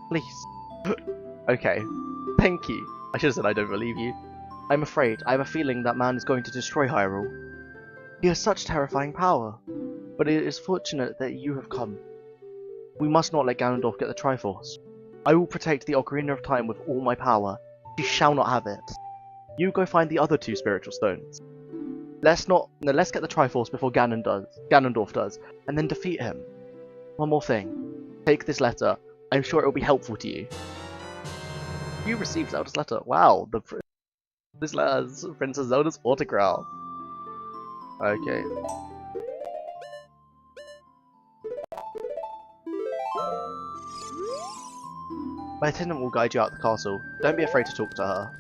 Please. Okay. Thank you. I should have said I don't believe you. I'm afraid, I have a feeling that man is going to destroy Hyrule. He has such terrifying power. But it is fortunate that you have come. We must not let Ganondorf get the Triforce. I will protect the Ocarina of Time with all my power. He shall not have it. You go find the other 2 spiritual stones. Let's get the Triforce before Ganondorf does, and then defeat him. One more thing. Take this letter. I'm sure it will be helpful to you. You received Zelda's letter. Wow, this letter has Princess Zelda's autograph. Okay. My attendant will guide you out the castle. Don't be afraid to talk to her.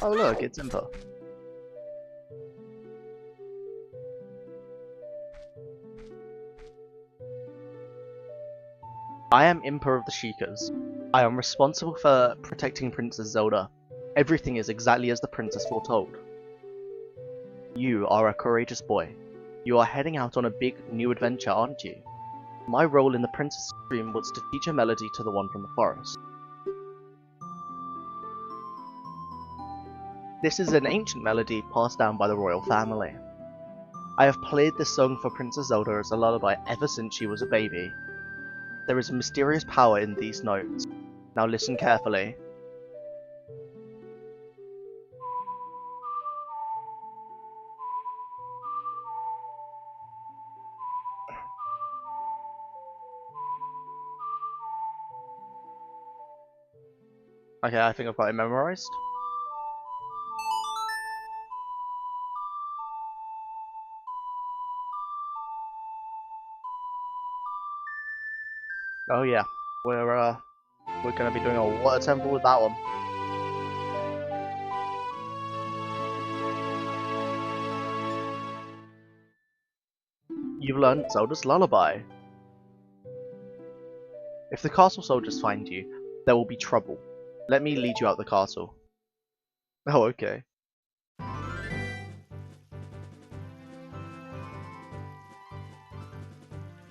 Oh look, it's Impa. I am Impa of the Sheikahs. I am responsible for protecting Princess Zelda. Everything is exactly as the princess foretold. You are a courageous boy. You are heading out on a big new adventure, aren't you? My role in the princess's dream was to teach a melody to the one from the forest. This is an ancient melody passed down by the royal family. I have played this song for Princess Zelda as a lullaby ever since she was a baby. There is a mysterious power in these notes. Now listen carefully. Okay, I think I've got it memorized. Oh yeah, we're gonna be doing a water temple with that one. You've learned Zelda's lullaby. If the castle soldiers find you, there will be trouble. Let me lead you out the castle. Oh, okay.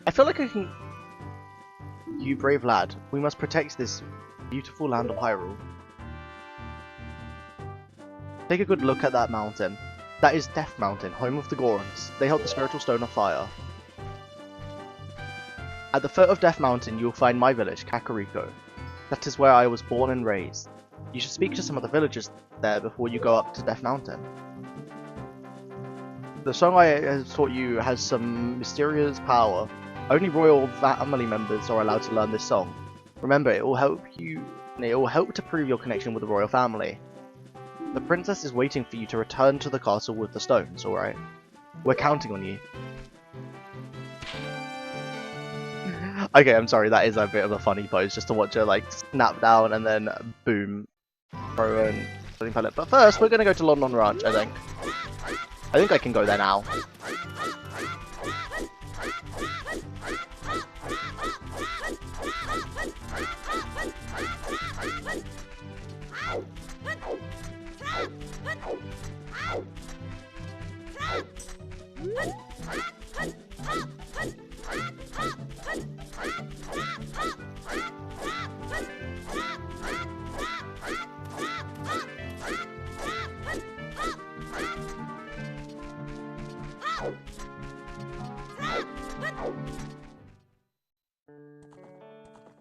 I feel like I can... You brave lad, we must protect this beautiful land of Hyrule. Take a good look at that mountain. That is Death Mountain, home of the Gorons. They held the spiritual stone of fire. At the foot of Death Mountain you will find my village, Kakariko. That is where I was born and raised. You should speak to some of the villagers there before you go up to Death Mountain. The song I have taught you has some mysterious power. Only royal family members are allowed to learn this song. Remember, it will help to prove your connection with the royal family. The princess is waiting for you to return to the castle with the stones, alright? We're counting on you. Okay, I'm sorry, that is a bit of a funny pose, just to watch her like snap down and then boom, throw and something pellet. But first, we're gonna go to London Ranch, I think. I think I can go there now.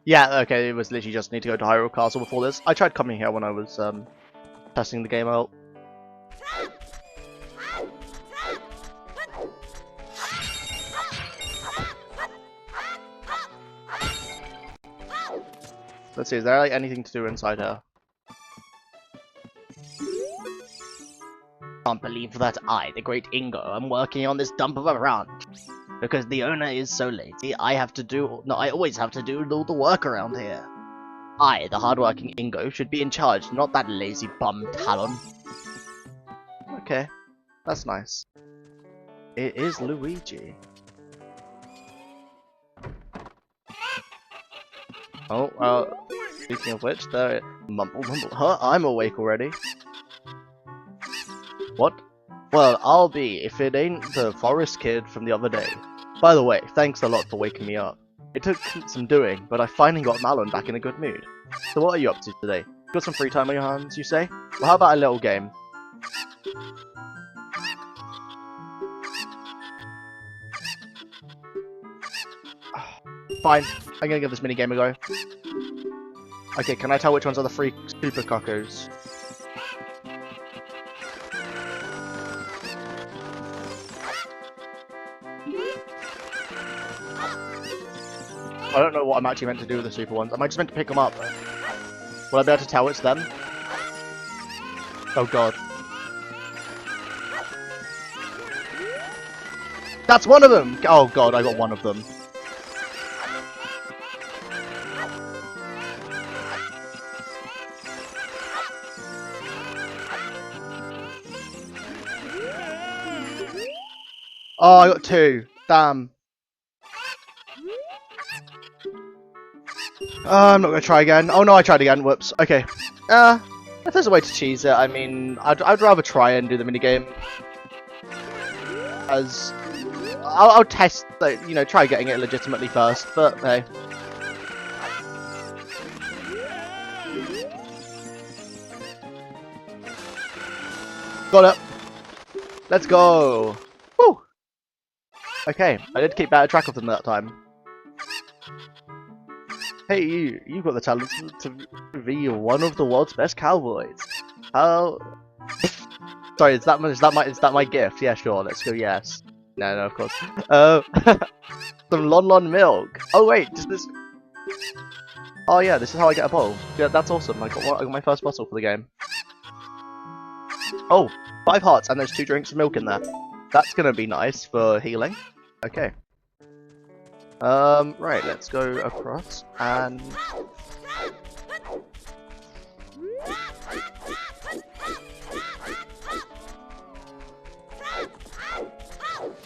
Yeah, okay, it was literally just need to go to Hyrule Castle before this. I tried coming here when I was testing the game out. Let's see, is there like anything to do inside here? Can't believe that I, the great Ingo, am working on this dump of a ranch. Because the owner is so lazy, I always have to do all the work around here. I, the hardworking Ingo, should be in charge, not that lazy bum Talon. Okay, that's nice. It is Luigi. Oh, speaking of which, there... Mumble. Huh? I'm awake already. What? Well, I'll be, if it ain't the forest kid from the other day. By the way, thanks a lot for waking me up. It took some doing, but I finally got Malon back in a good mood. So what are you up to today? Got some free time on your hands, you say? Well, how about a little game? Fine, I'm gonna give this minigame a go. Okay, can I tell which ones are the free Super Cuckos? I don't know what I'm actually meant to do with the super ones. Am I just meant to pick them up? Will I be able to tell it's them? Oh god. That's one of them! Oh god, I got one of them. Oh, I got two. Damn. I'm not gonna try again. Oh no, I tried again. Whoops. Okay. If there's a way to cheese it, I mean, I'd rather try and do the minigame. As I'll test, like, you know, try getting it legitimately first. But hey. Got it. Let's go. Woo. Okay, I did keep better track of them that time. Hey, you've got the talent to be one of the world's best cowboys. How? Sorry, is that my gift? Yeah, sure. Let's go. Yes. No, of course. Some Lon milk. Oh wait, does this? Oh yeah, this is how I get a bottle. Yeah, that's awesome. I got my first bottle for the game. Oh, 5 hearts, and there's 2 drinks of milk in there. That's gonna be nice for healing. Okay. Right, let's go across and...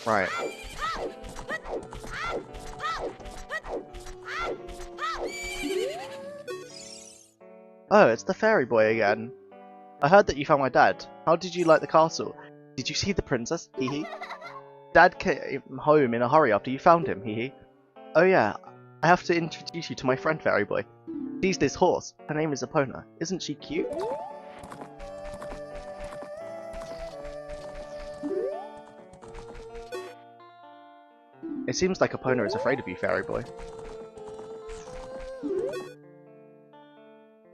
Right. Oh, it's the fairy boy again. I heard that you found my dad. How did you like the castle? Did you see the princess? Hee. Dad came home in a hurry after you found him. Hee. Oh yeah, I have to introduce you to my friend Fairy Boy. She's this horse. Her name is Epona. Isn't she cute? It seems like Epona is afraid of you, Fairy Boy.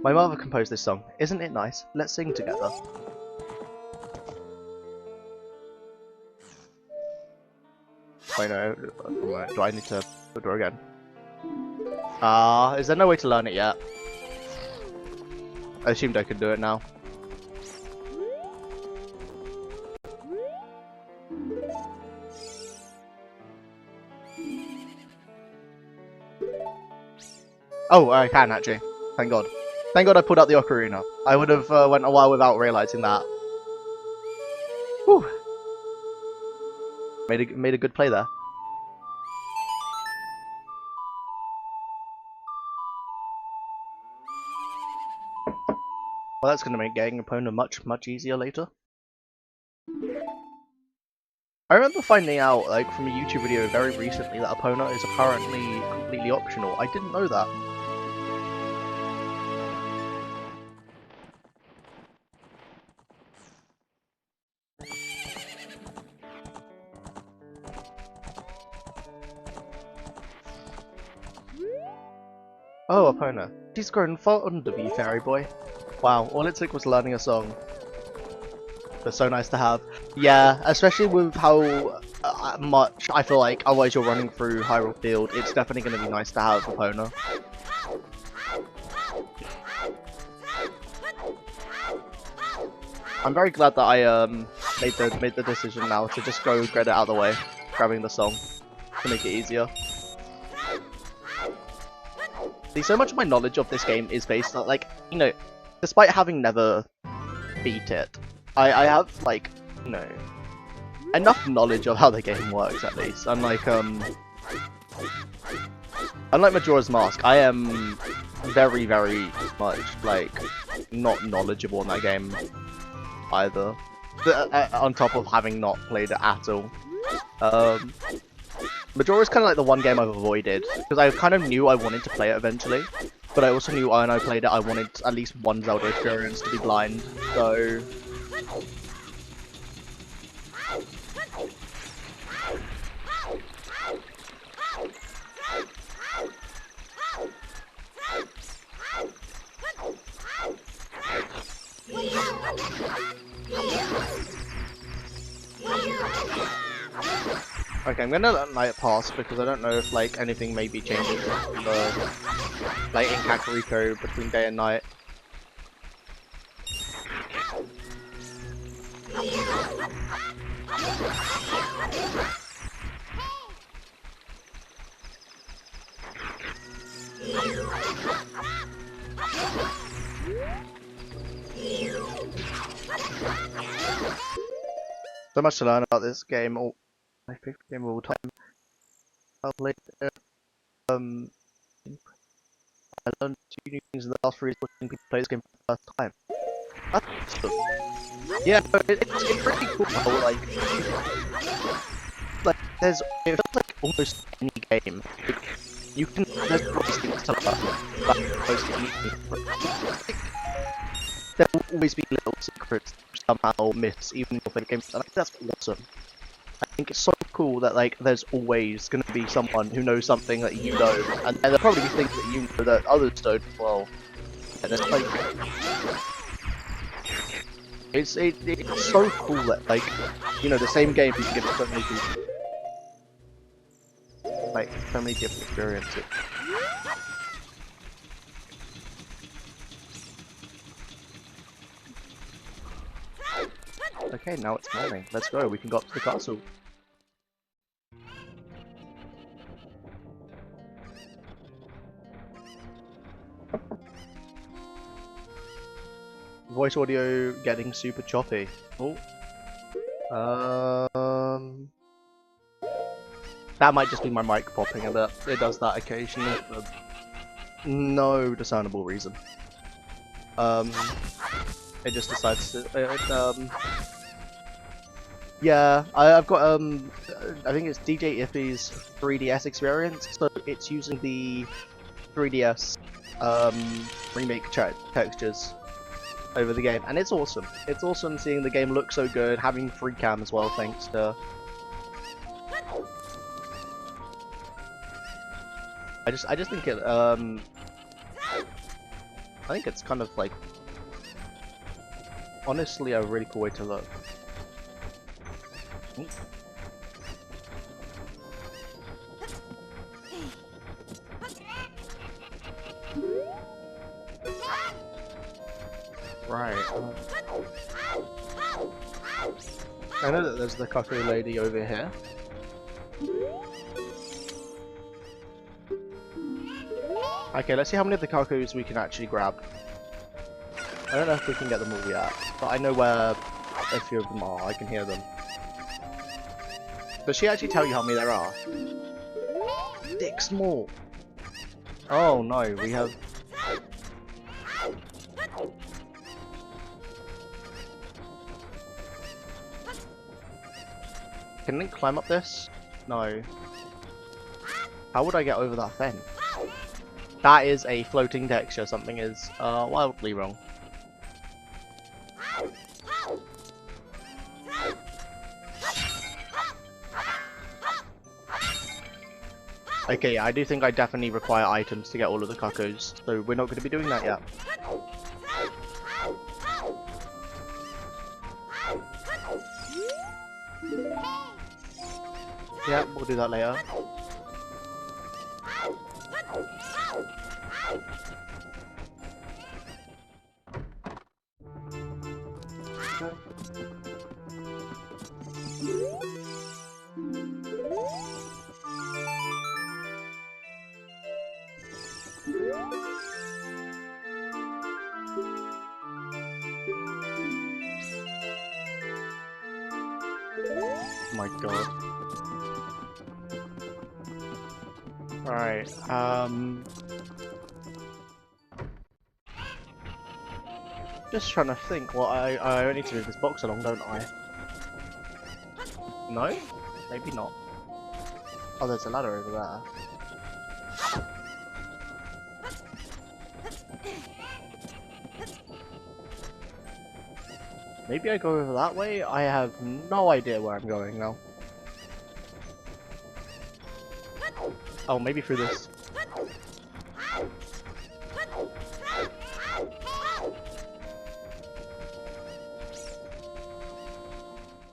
My mother composed this song. Isn't it nice? Let's sing together. Wait, no. Do I need to draw again? Is there no way to learn it yet? I assumed I could do it now. Oh, I can actually. Thank God. Thank God I pulled out the Ocarina. I would have went a while without realizing that. Whew. Made a good play there. Well, that's going to make getting Epona much easier later. I remember finding out, like, from a YouTube video very recently that Epona is apparently completely optional. I didn't know that. Oh, Epona. She's grown fond of you, fairy boy. Wow, all it took was learning a song. But so nice to have. Yeah, especially with how much I feel like otherwise you're running through Hyrule Field, it's definitely going to be nice to have Epona. I'm very glad that I made the decision now to just go get it out of the way, grabbing the song to make it easier. See, so much of my knowledge of this game is based on, like, you know, despite having never beat it, I have, like, you know, enough knowledge of how the game works, at least. Unlike Majora's Mask, I am very, very much, like, not knowledgeable in that game either. On top of having not played it at all. Majora's kind of like the one game I've avoided, because I kind of knew I wanted to play it eventually, but I also knew when I played it I wanted at least one Zelda experience to be blind, so... Okay, I'm gonna let night pass because I don't know if like anything may be changing like in Kakariko between day and night. So much to learn about this game. My favorite game of all time. I played it. I learned 2 new things in the last 3 years watching people play this game for the first time. That's awesome. Yeah, but it's pretty cool how like there's it feels like almost any game. You can there's always things to learn about almost any game. There will always be little secrets somehow miss even in your favorite games, and I think that's awesome. I think it's so cool that like there's always going to be someone who knows something that you don't, and there'll probably be things that you know that others don't as well. And it's like it's so cool that like you know the same game you can give to so many people, like so many different experiences. Okay, now it's morning. Let's go. We can go up to the castle. Voice audio getting super choppy. Oh. That might just be my mic popping a bit. It does that occasionally for no discernible reason. It just decides to. Yeah, I've got I think it's DJ Iffy's 3DS experience, so it's using the 3DS remake textures over the game, and it's awesome. It's awesome seeing the game look so good, having free cam as well, thanks to. I just think it I think it's kind of like honestly a really cool way to look. Right. I know that there's the Kaku lady over here. Okay, let's see how many of the Kakus we can actually grab. I don't know if we can get them all yet, but I know where a few of them are. I can hear them. Does she actually tell you how many there are? 6 more! Oh no, we have... Can Link climb up this? No. How would I get over that fence? That is a floating texture, something is wildly wrong. Okay, I do think I definitely require items to get all of the cuckoos, so we're not going to be doing that yet. Yeah, we'll do that later. Oh my god. Right, just trying to think what I need to move this box along, don't I? No? Maybe not. Oh, there's a ladder over there. Maybe I go over that way? I have no idea where I'm going now. Oh, maybe through this.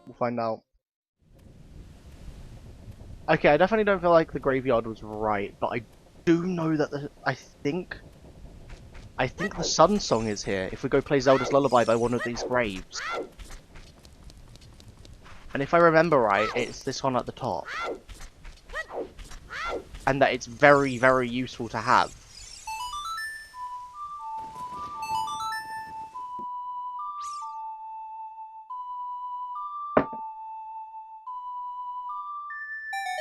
We'll find out. Okay, I definitely don't feel like the graveyard was right, but I do know that I think the Sun Song is here if we go play Zelda's Lullaby by one of these graves. And if I remember right, it's this one at the top. And that it's very, very useful to have.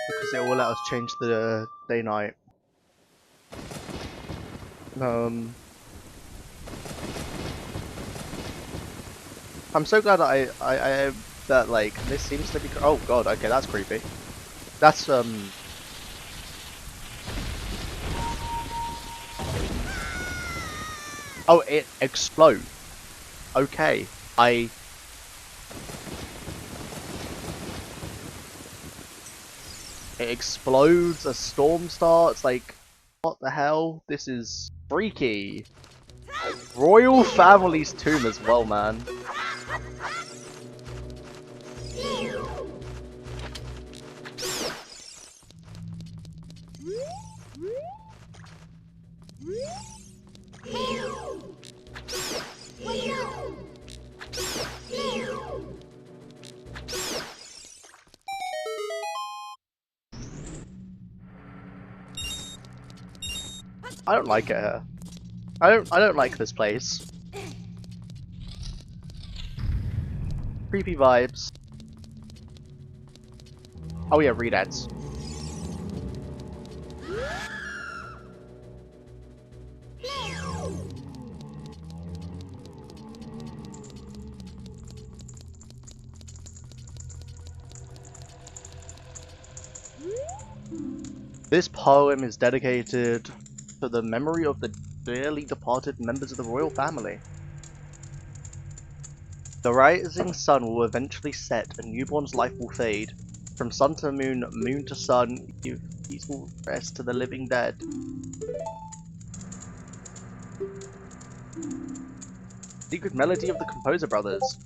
Because it will let us change the day-night. I'm so glad that that like this seems to be. Oh god, okay, that's creepy. That's Oh, it explodes. Okay, It explodes. A storm starts. Like, what the hell? This is freaky. Royal family's tomb as well, man. I don't like it here. I don't like this place. Creepy vibes. Oh yeah, read ads. This poem is dedicated to the memory of the dearly departed members of the royal family. The rising sun will eventually set, a newborn's life will fade. From sun to moon, moon to sun, give peaceful rest to the living dead. Secret melody of the Composer Brothers.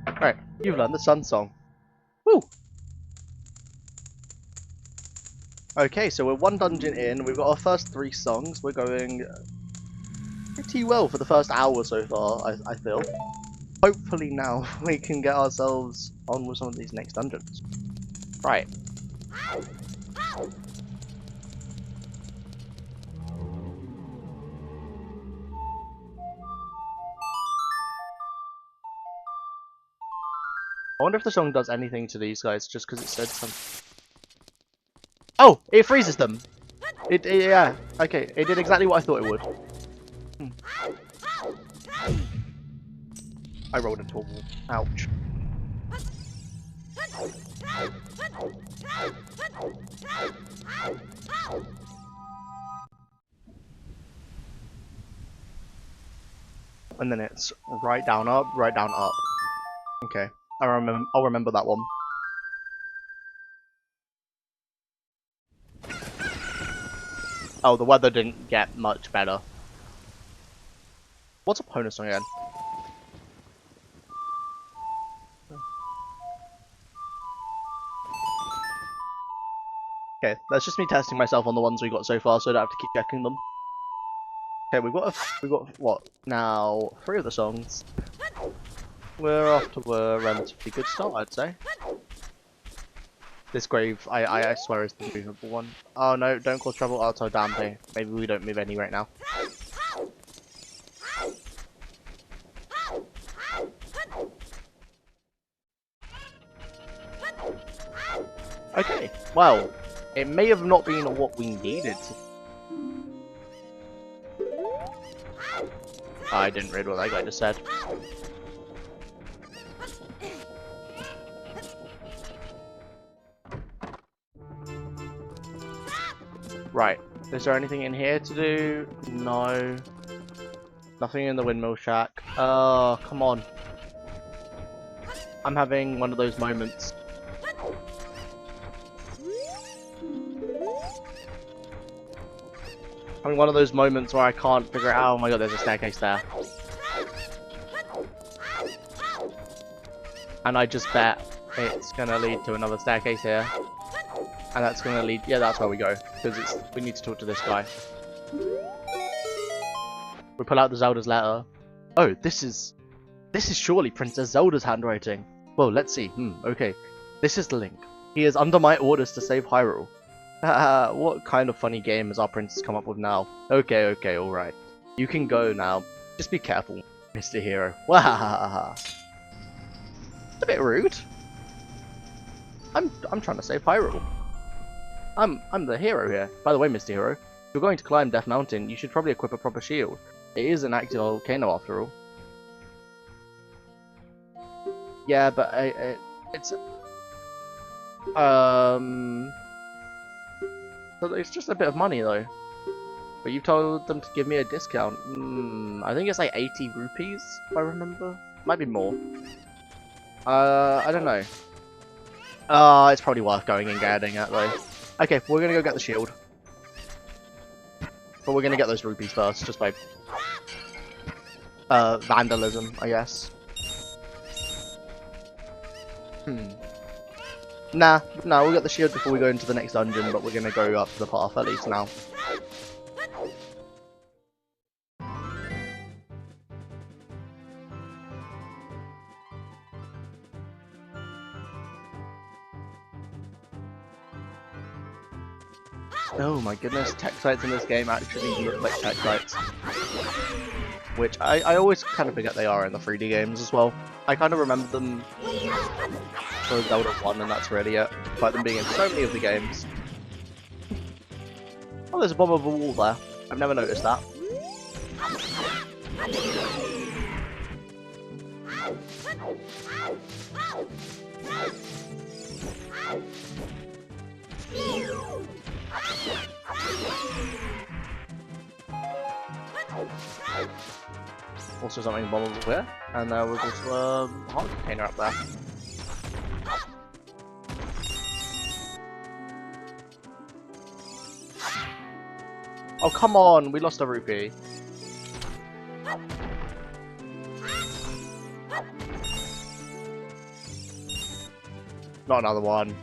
Alright, you've learned the Sun Song. Woo! Okay, so we're one dungeon in, we've got our first 3 songs, we're going pretty well for the first hour so far, I feel. hopefully now we can get ourselves on with some of these next dungeons. Right. I wonder if the song does anything to these guys just because it said something. Oh! It freezes them! Yeah, okay, it did exactly what I thought it would. I rolled into a wall. Ouch. And then it's right down up, right down up. Okay, I'll remember that one. Oh, the weather didn't get much better. What's a bonus song again? Okay, that's just me testing myself on the ones we got so far, so I don't have to keep checking them. Okay, we've got what now? 3 of the songs. We're off to a relatively good start, I'd say. This grave, I swear, is the movable one. Oh no, don't cause trouble. Oh, so damn thing. Maybe we don't move any right now. Okay, well, it may have not been what we needed. I didn't read what that guy just said. Right, is there anything in here to do? No. Nothing in the windmill shack. Oh, come on. I'm having one of those moments. Having one of those moments where I can't figure out. Oh my god, there's a staircase there. And I just bet it's gonna lead to another staircase here. And that's gonna lead. Yeah, that's where we go. Because we need to talk to this guy. We pull out the Zelda's letter. Oh, this is surely Princess Zelda's handwriting. Well, let's see. Okay. This is the link. He is under my orders to save Hyrule. What kind of funny game has our princess come up with now? Okay, alright. You can go now. Just be careful, Mr. Hero. Wahahaha. It's a bit rude. I'm trying to save Hyrule. I'm the hero here. By the way, Mr. Hero, if you're going to climb Death Mountain, you should probably equip a proper shield. It is an active volcano after all. Yeah, but it's so it's just a bit of money though. But you told them to give me a discount. I think it's like 80 rupees, if I remember. Might be more. I don't know. It's probably worth going and getting it though. Okay, we're gonna go get the shield. But we're gonna get those rupees first, just by vandalism, I guess. Nah, we'll get the shield before we go into the next dungeon, but we're gonna go up the path at least now. Oh my goodness, tech sites in this game actually look like tech sites. Which I always kind of forget they are in the 3D games as well. I kind of remember them for Zelda 1 and that's really it. Despite them being in so many of the games. Oh, there's a bomb of a wall there. I've never noticed that. Also something bombable here, and there was also a heart container up there. Oh come on, we lost a rupee. Not another one.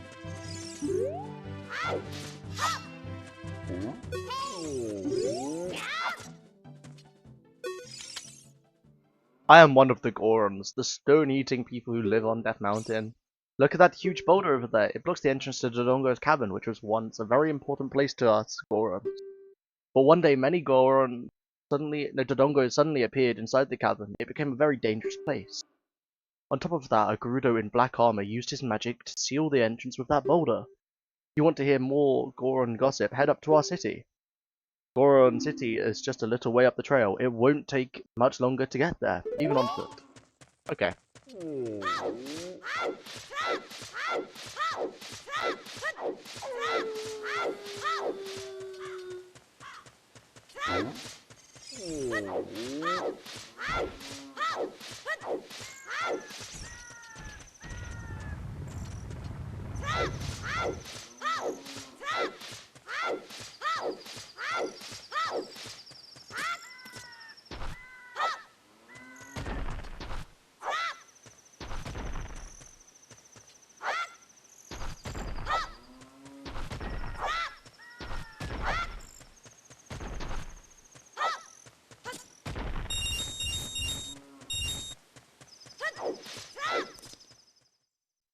I am one of the Gorons, the stone-eating people who live on Death Mountain. Look at that huge boulder over there. It blocks the entrance to Dodongo's Cavern, which was once a very important place to us Gorons. But one day, many Dodongos suddenly appeared inside the cavern. It became a very dangerous place. On top of that, a Gerudo in black armor used his magic to seal the entrance with that boulder. If you want to hear more Goron gossip, head up to our city. Goron City is just a little way up the trail. It won't take much longer to get there, even on foot. Okay.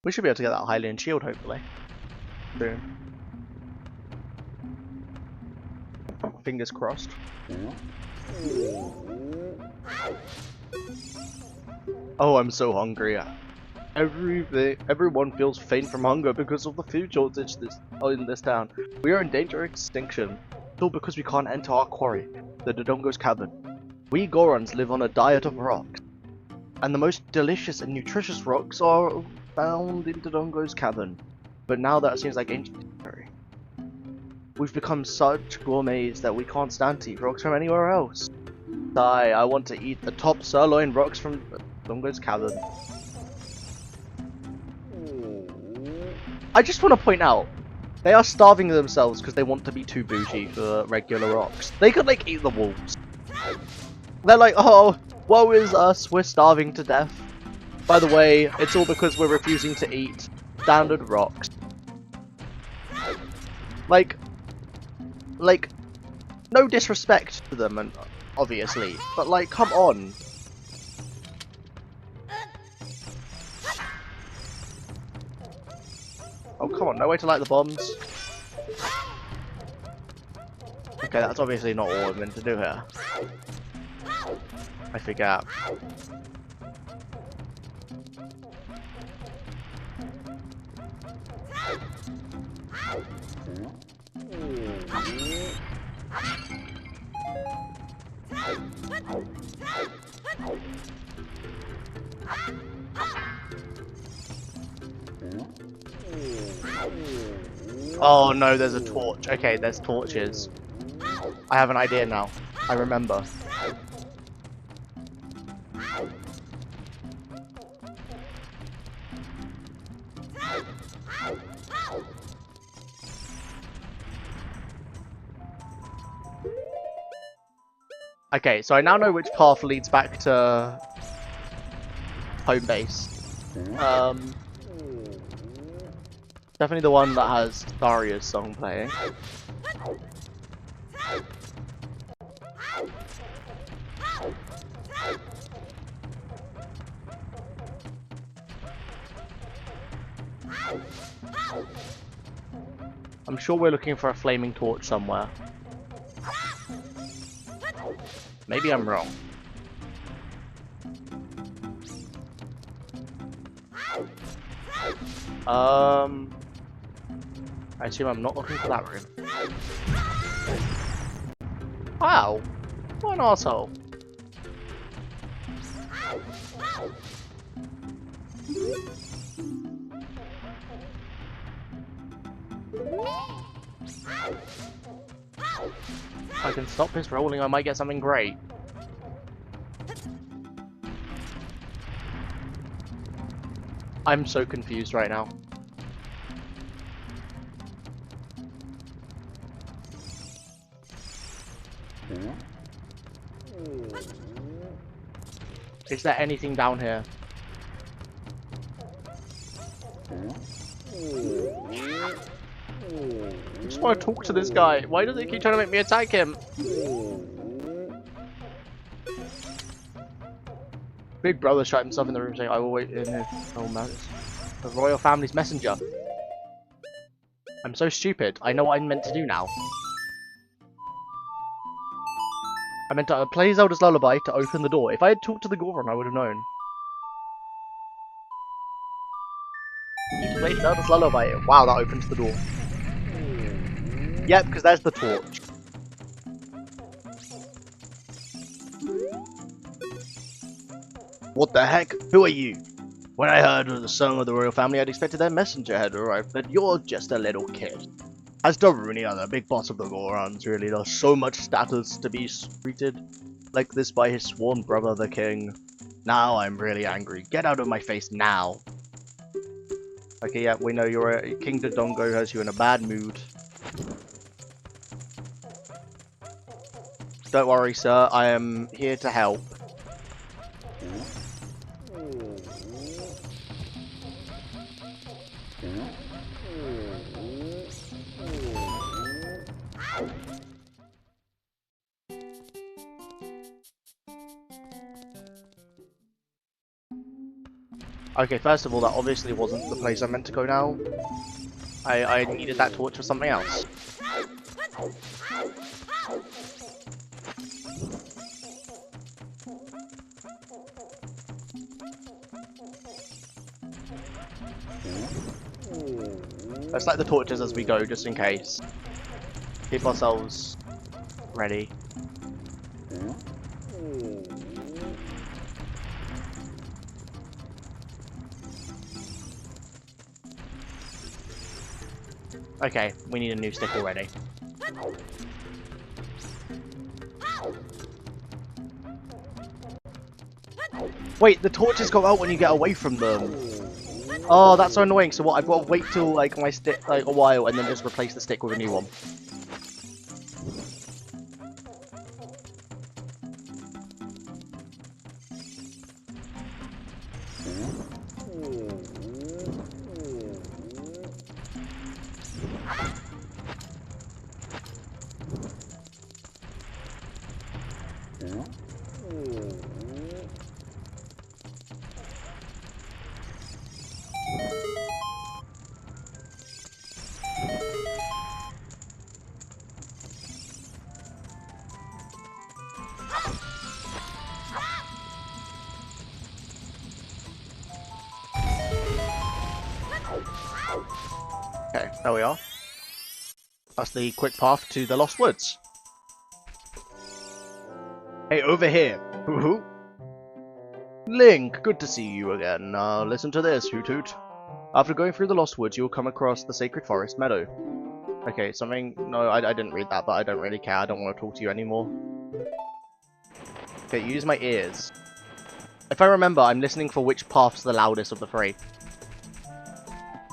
We should be able to get that Hylian shield, hopefully. Soon. Fingers crossed. Oh, I'm so hungry. Everyone feels faint from hunger because of the food shortage in this town. We are in danger of extinction. It's all because we can't enter our quarry, the Dodongo's Cavern. We Gorons live on a diet of rocks. And the most delicious and nutritious rocks are found in Dodongo's Cavern. But now that seems like ancient territory. We've become such gourmets that we can't stand to eat rocks from anywhere else. I want to eat the top sirloin rocks from Dodongo's Cavern. I just want to point out, they are starving themselves because they want to be too bougie for regular rocks. They could like eat the wolves. They're like, oh, woe is us, we're starving to death. By the way, it's all because we're refusing to eat standard rocks. Like, no disrespect to them, and obviously, but like, come on. Oh, come on, no way to light the bombs. Okay, that's obviously not all I'm meant to do here. I forget. Oh no, there's a torch. Okay, there's torches. I have an idea now. I remember. Okay, so I now know which path leads back to home base. Definitely the one that has Daria's song playing. I'm sure we're looking for a flaming torch somewhere. Maybe I'm wrong. I assume I'm not looking for that room. Wow! What an arsehole. If I can stop this rolling, I might get something great. I'm so confused right now. Is there anything down here? I just want to talk to this guy. Why does he keep trying to make me attack him? Big brother shut himself in the room saying, I will wait in his old man. The royal family's messenger. I'm so stupid. I know what I'm meant to do now. I meant to play Zelda's lullaby to open the door. If I had talked to the Goron, I would have known. You played Zelda's lullaby. Wow, that opens the door. Yep, because there's the torch. What the heck? Who are you? When I heard of the song of the royal family, I'd expected their messenger had arrived, but you're just a little kid. As Darunian, the big boss of the Gorons, really does so much status to be treated like this by his sworn brother, the king. Now I'm really angry. Get out of my face now. Okay, yeah, we know King Dodongo has you in a bad mood. Don't worry, sir. I am here to help. Okay, first of all, that obviously wasn't the place I meant to go now. I needed that torch for something else. Let's light the torches as we go, just in case. Keep ourselves ready. Okay, we need a new stick already. Wait, the torches go out when you get away from them. Oh, that's so annoying. So what? I've got to wait till like my stick, like a while, and then just replace the stick with a new one. Okay, there we are. That's the quick path to the Lost Woods. Hey, over here. Hoo-hoo. Link, good to see you again. Listen to this, Hoot Hoot. After going through the Lost Woods, you'll come across the Sacred Forest Meadow. Okay, something... No, I didn't read that, but I don't really care. I don't want to talk to you anymore. Okay, use my ears. If I remember, I'm listening for which path's the loudest of the three.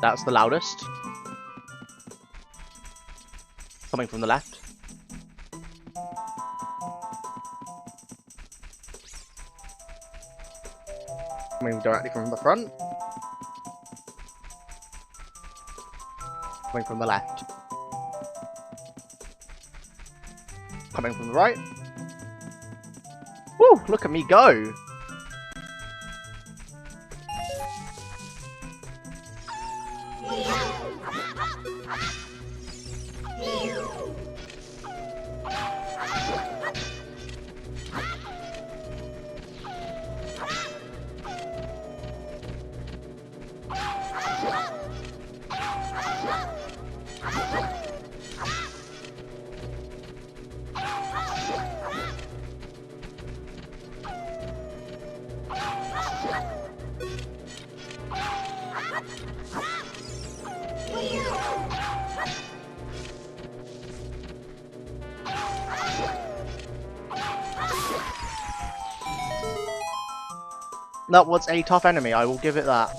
That's the loudest. Coming from the left. Coming directly from the front. Coming from the left. Coming from the right. Woo! Look at me go! That was a tough enemy, I will give it that.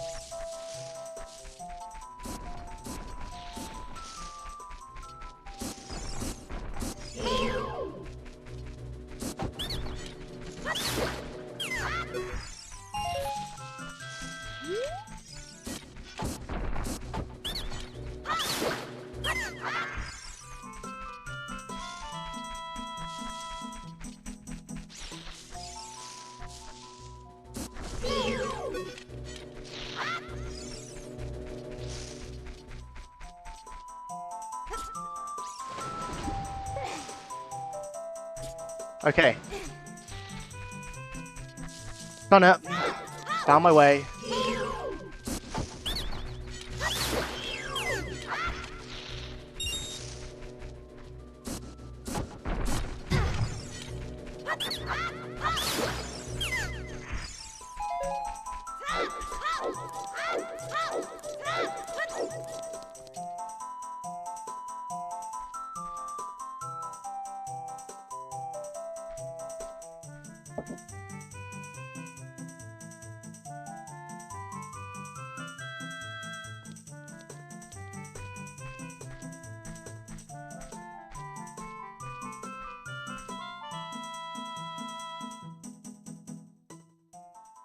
Okay. Done it. Found my way.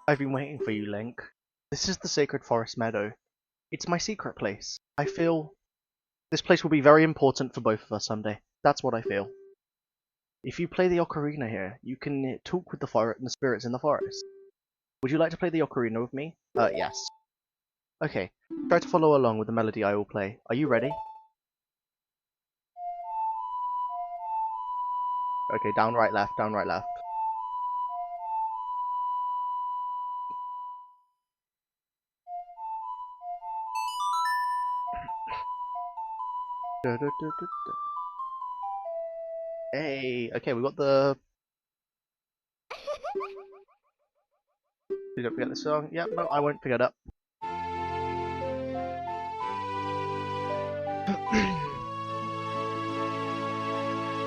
I've been waiting for you, Link. This is the Sacred Forest Meadow. It's my secret place. I feel this place will be very important for both of us someday. That's what I feel. If you play the ocarina here, you can talk with the spirits in the forest. Would you like to play the ocarina with me? Yes. Okay, try to follow along with the melody I will play. Are you ready? Okay, down, right, left, down, right, left. Hey, okay, we got the... You don't forget the song? Yep, no, I won't pick it up.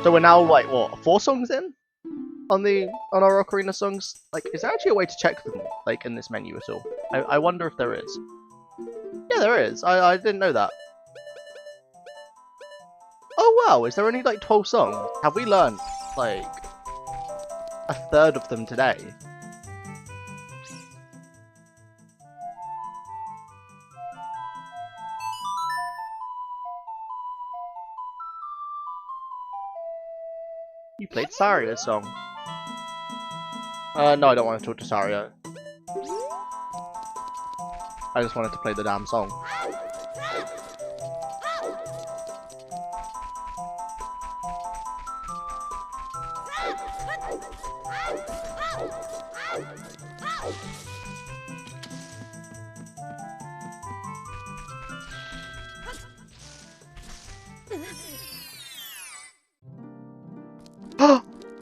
So we're now like what, 4 songs in on our ocarina songs? Like, is there actually a way to check them like in this menu at all? I wonder if there is. Yeah, there is. I didn't know that. Oh wow, is there only like 12 songs? Have we learned like a third of them today? You played Saria's song. No, I don't want to talk to Saria. I just wanted to play the damn song.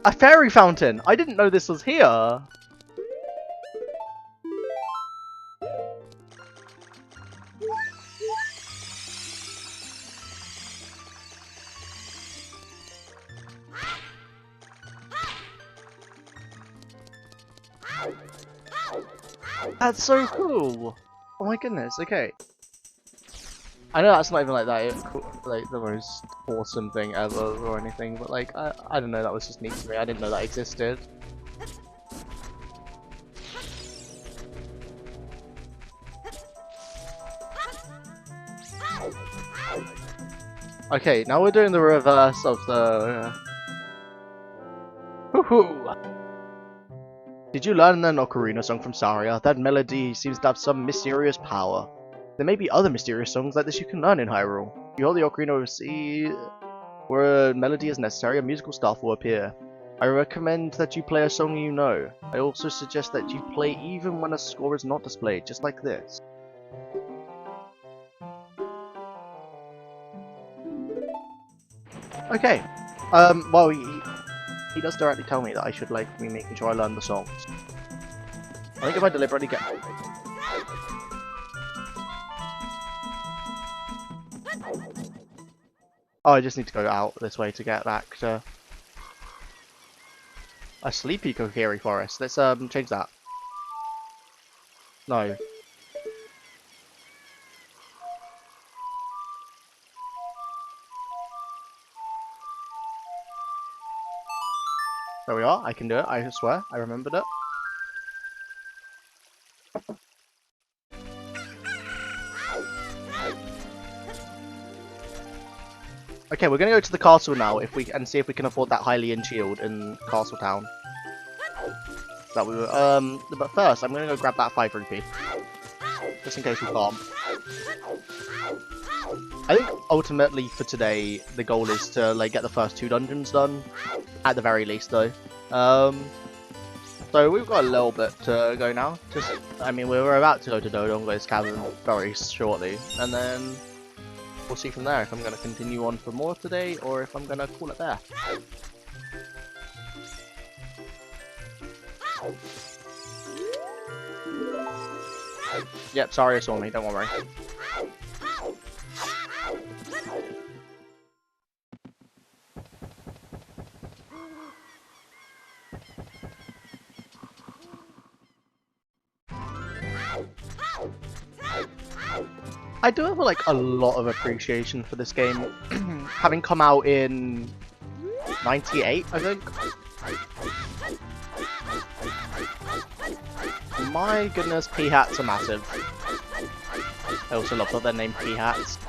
A fairy fountain! I didn't know this was here! That's so cool! Oh my goodness, okay. I know that's not even like that, like the most awesome thing ever or anything, but like, I don't know, that was just neat to me. I didn't know that existed. Okay, now we're doing the reverse of the... Woohoo! Did you learn an ocarina song from Saria? That melody seems to have some mysterious power. There may be other mysterious songs like this you can learn in Hyrule. You hold the ocarina over sea, where a melody is necessary, a musical staff will appear. I recommend that you play a song you know. I also suggest that you play even when a score is not displayed, just like this. Okay. Well, he does directly tell me that I should like be making sure I learn the songs. I think if I deliberately get... Oh, I just need to go out this way to get back to a sleepy Kokiri forest. Let's change that. No. There we are. I can do it. I swear. I remembered it. Okay, we're gonna go to the castle now and see if we can afford that Hylian shield in Castle Town. That we were, but first I'm gonna go grab that 5 rupee. Just in case we can't. I think ultimately for today the goal is to like get the first 2 dungeons done. at the very least, though. So we've got a little bit to go now. I mean, we're about to go to Dodongo's Cavern very shortly, and then we'll see from there if I'm going to continue on for more today, or if I'm going to call it there. Yep, sorry I saw me, don't worry. I do have like a lot of appreciation for this game, having come out in '98, I think. My goodness, P-hats are massive. I also love that they're named P-hats.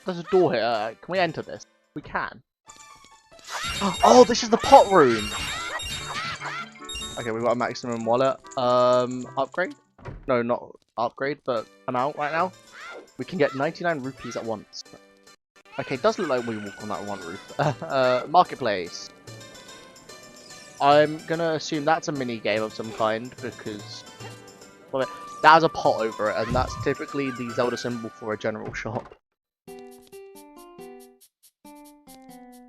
There's a door here. Can we enter this? We can. Oh, this is the pot room. Okay, we've got a maximum wallet. Upgrade? No, not upgrade, but amount right now. We can get 99 rupees at once. Okay, it does look like we walk on that one roof. Marketplace. I'm gonna assume that's a mini game of some kind because well, that has a pot over it, and that's typically the Zelda symbol for a general shop.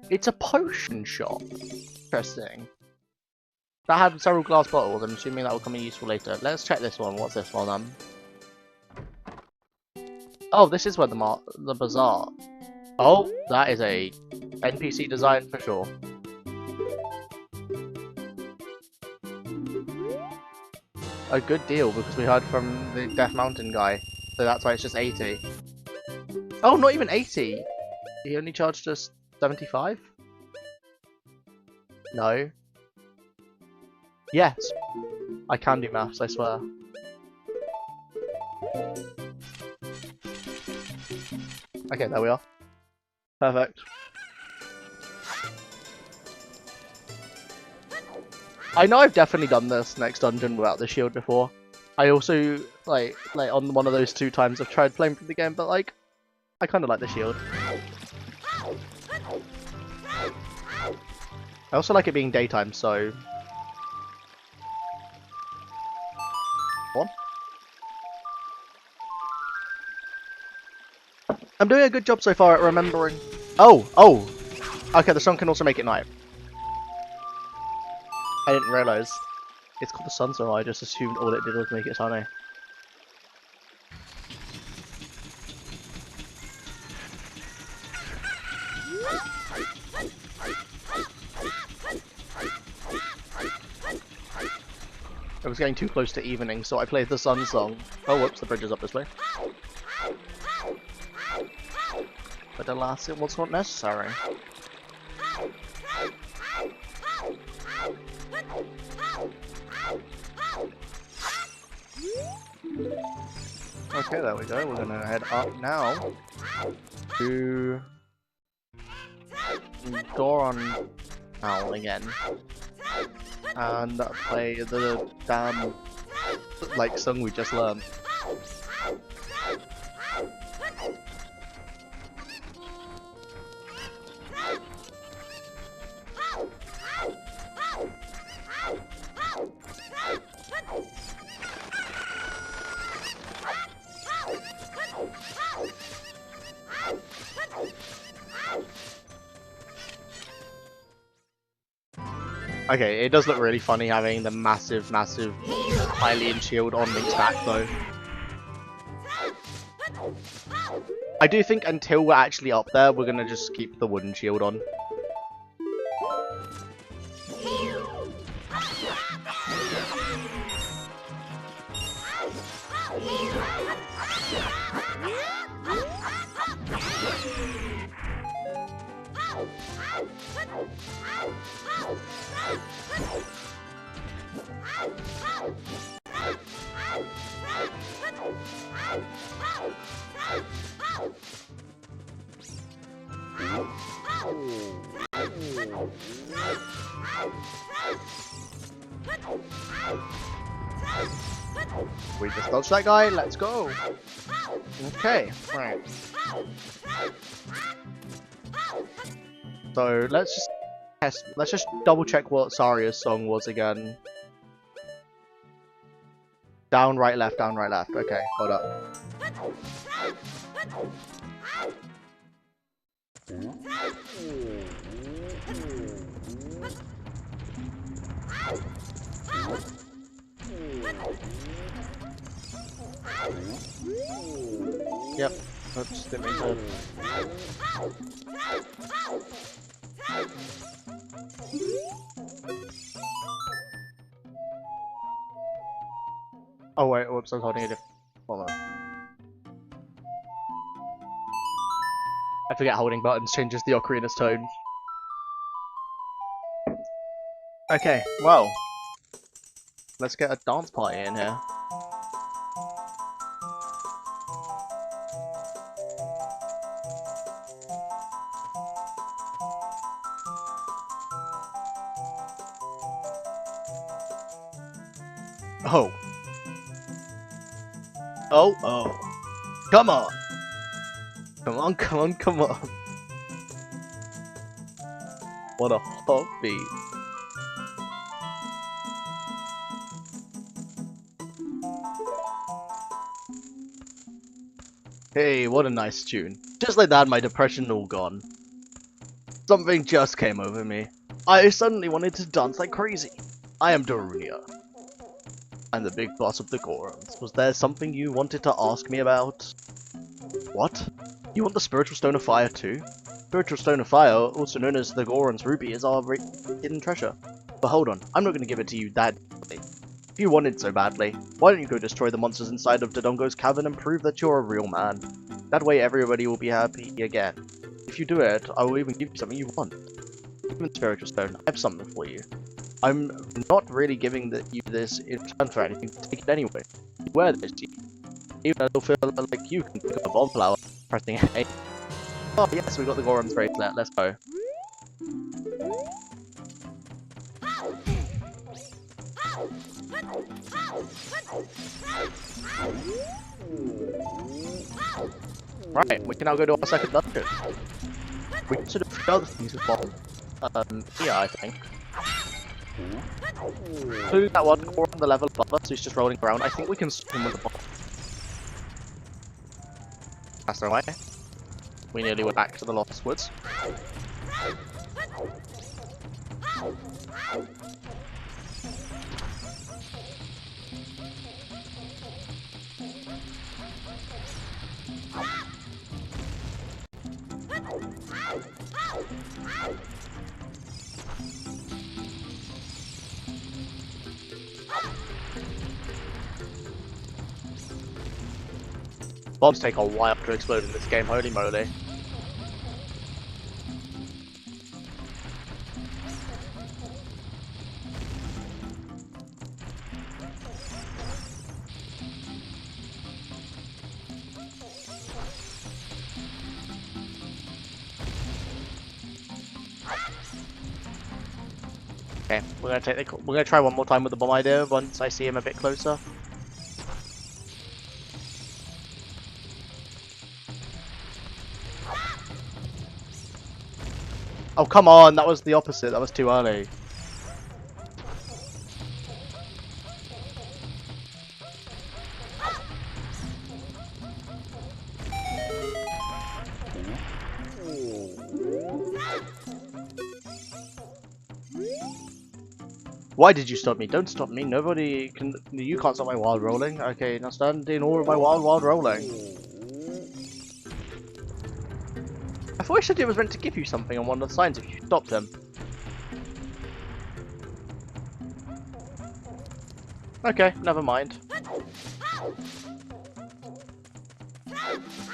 It's a potion shop. Interesting. That had several glass bottles. I'm assuming that will come in useful later. Let's check this one. What's this one? Oh, this is where the bazaar. Oh, that is a NPC design for sure. A good deal because we heard from the Death Mountain guy, so that's why it's just 80. Oh, not even 80. He only charged us 75? No. Yes. I can do maths, I swear. Okay, there we are. Perfect. I know I've definitely done this next dungeon without the shield before. I also, like on one of those 2 times I've tried playing through the game, but like, I kind of like the shield. I also like it being daytime, so... What? I'm doing a good job so far at remembering... Oh! Okay, the sun can also make it night. I didn't realise. It's called the sun song, I just assumed all it did was make it sunny. I was getting too close to evening, so I played the sun song. Oh, whoops, the bridge is up this way. But alas, it was not necessary. Okay, there we go. We're gonna head up now to Goron Town again and play the damn like song we just learned. Okay, it does look really funny having the massive Hylian shield on Link's back though. I do think until we're actually up there, we're gonna just keep the wooden shield on. We just dodged that guy, let's go! Okay, right. So let's just double check what Saria's song was again. Down, right, left, okay, hold up. Yep, that's the main. Oh wait, whoops, I was holding a different. Hold on. I forget holding buttons changes the ocarina's tone. Okay, well, let's get a dance party in here. Oh. Oh, oh. Come on. Come on, come on, come on. What a hot beat. Hey, what a nice tune. Just like that, my depression all gone. Something just came over me. I suddenly wanted to dance like crazy. I am Darunia. I'm the big boss of the Gorons. Was there something you wanted to ask me about? What? You want the Spiritual Stone of Fire too? Spiritual Stone of Fire, also known as the Goron's Ruby, is our hidden treasure. But hold on, I'm not going to give it to you that badly. If you want it so badly, why don't you go destroy the monsters inside of Dodongo's Cavern and prove that you're a real man? That way everybody will be happy again. If you do it, I will even give you something you want. Even Spiritual Stone, I have something for you. I'm not really giving you this in return for anything, take it anyway. You wear this, even though it'll feel like you can pick up a bomb flower pressing A. Oh yes, we got the Goron's bracelet, let's go. Right, we can now go to our second dungeon. We can sort of do other things as well. Yeah, I think. Including that one core on the level above us who's just rolling around. I think we can stop him with a bomb. That's no way. We nearly went back to the Lost Woods. Bombs take a while to explode in this game, holy moly. Okay, we're gonna try one more time with the bomb idea once I see him a bit closer. Oh, come on, that was the opposite, that was too early. Why did you stop me? Don't stop me, nobody can- you can't stop my wild rolling. Okay, now stand in all of my wild rolling. I thought I said it was meant to give you something on one of the signs if you stopped him. Okay, never mind.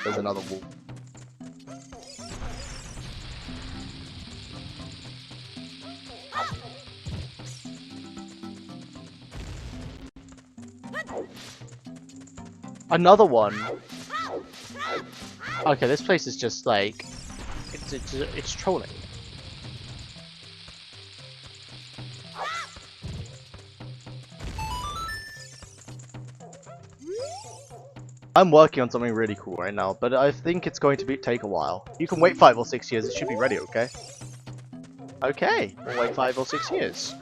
There's another wall. Another one. Okay, this place is just like it's trolling. I'm working on something really cool right now, but I think it's going to take a while. You can wait 5 or 6 years. It should be ready. Okay. Okay. We'll wait 5 or 6 years.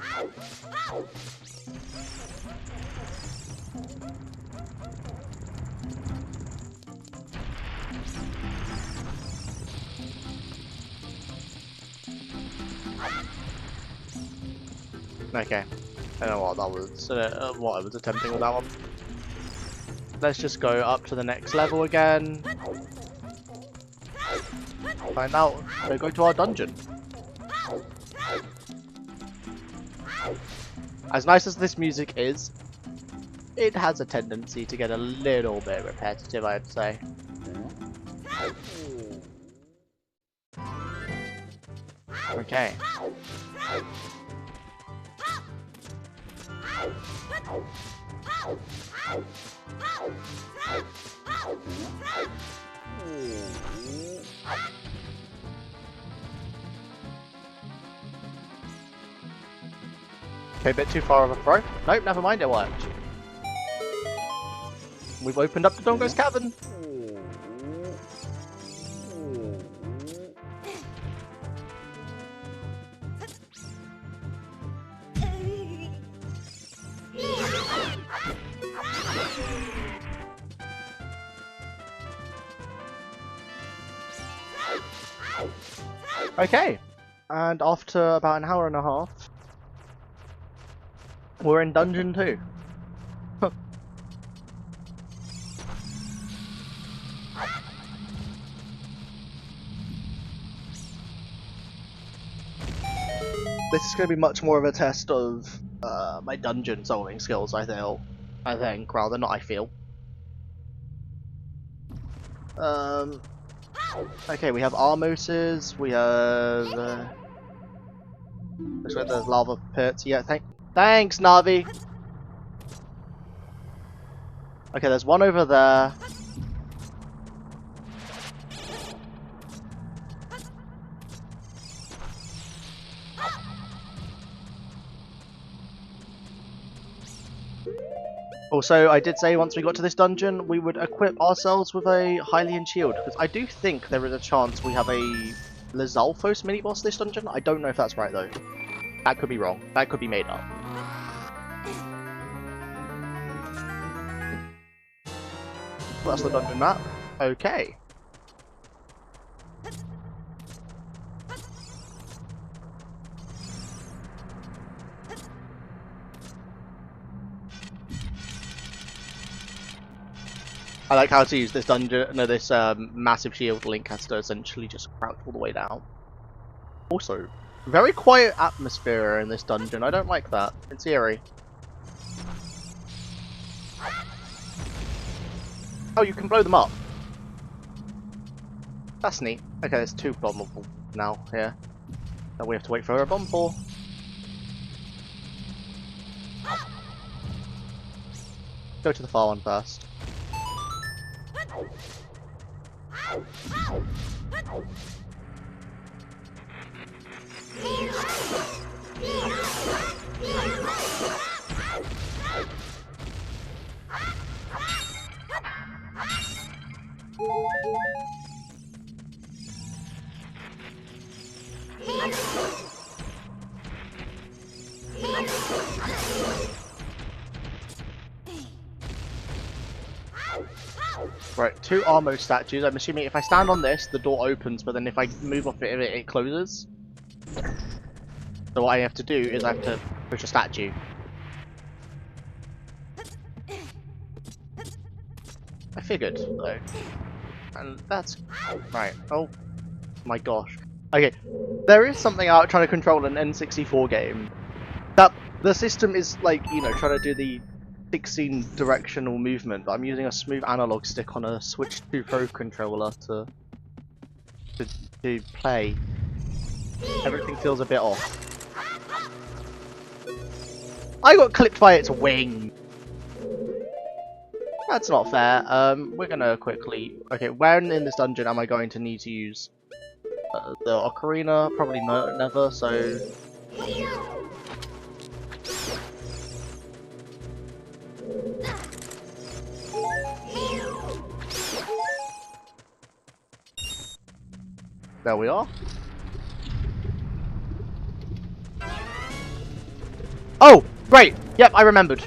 Okay, I don't know what that was. What I was attempting with that one. Let's just go up to the next level again. Find out. We go to our dungeon. As nice as this music is, it has a tendency to get a little bit repetitive, I'd say. Okay. Okay, a bit too far of a throw. Nope, never mind, it worked. We've opened up Dodongo's Cavern. Okay, and after about an hour and a half, we're in Dungeon 2. This is going to be much more of a test of my dungeon solving skills, I think, rather not I feel. Okay, we have Armoses, we have... looks like there's lava pits. Yeah, thanks, Navi! Okay, there's one over there. Also, I did say once we got to this dungeon, we would equip ourselves with a Hylian shield, because I do think there is a chance we have a Lizalfos mini-boss this dungeon. I don't know if that's right, though. That could be wrong. That could be made up. Well, that's the dungeon map. Okay. I like how to use this dungeon, no, this massive shield. Link has to essentially just crouch all the way down. Also, very quiet atmosphere in this dungeon. I don't like that. It's eerie. Oh, you can blow them up. That's neat. Okay, there's 2 bombable now here that we have to wait for a bomb for. Go to the far one first. Right, 2 Armo statues. I'm assuming if I stand on this, the door opens, but then if I move off it, it closes. So what I have to do is I have to push a statue. I figured, though. And that's... right. Oh my gosh. Okay, there is something out trying to control an N64 game. That the system is, like, you know, trying to do the 16 directional movement, but I'm using a smooth analog stick on a Switch 2 Pro controller to play. Everything feels a bit off. I got clipped by its wing. That's not fair. We're gonna quickly. Okay, when in this dungeon am I going to need to use the ocarina? Probably never. So. There we are. Oh, great. Yep, I remembered.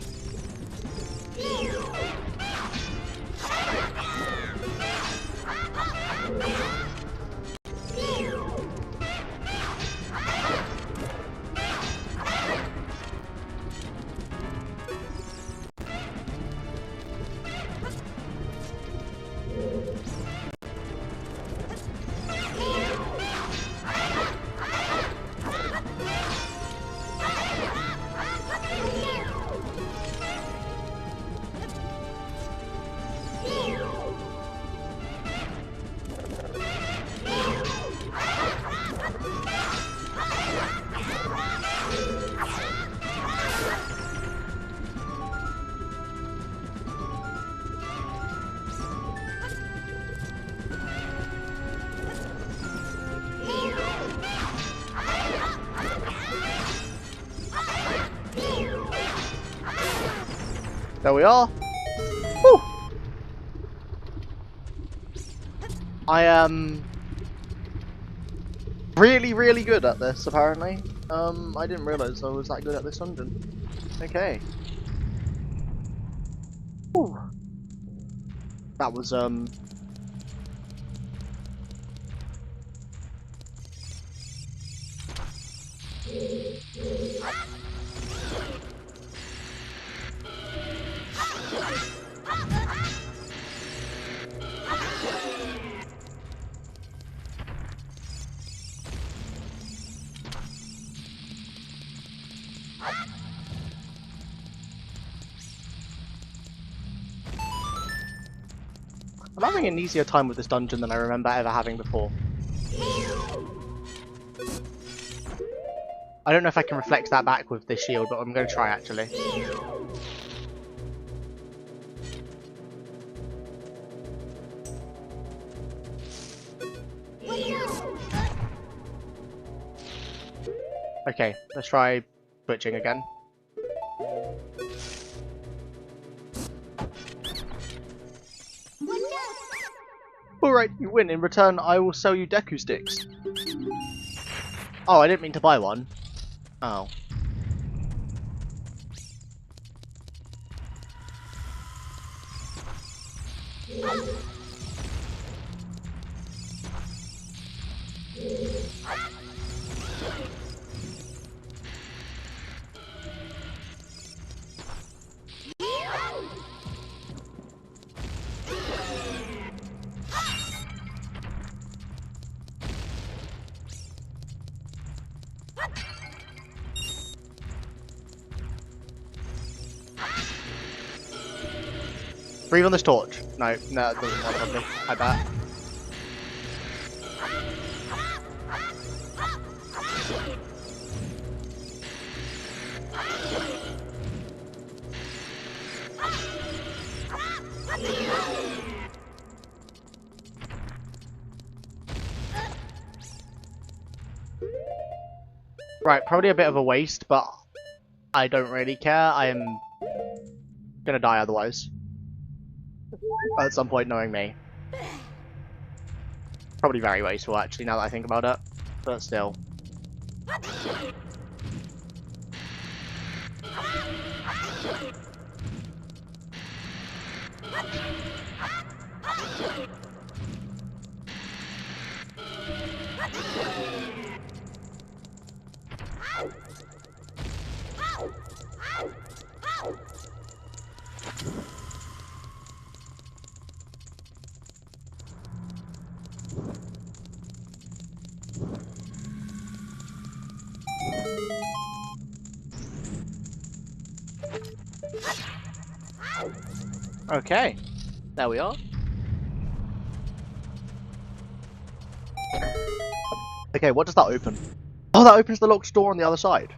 There we are. Whew. I am really, really good at this, apparently. I didn't realise I was that good at this dungeon. Okay. Whew. That was, I'm having an easier time with this dungeon than I remember ever having before. I don't know if I can reflect that back with this shield, but I'm going to try actually. Okay, let's try switching again. Alright, you win. In return, I will sell you Deku sticks. Oh, I didn't mean to buy one. Oh. Breathe on this torch. No, it doesn't help me. I bet. Right, probably a bit of a waste, but I don't really care. I am gonna die otherwise. At some point, knowing me. Probably very wasteful, actually, now that I think about it. But still. Okay, there we are. Okay, what does that open? Oh, that opens the locked door on the other side.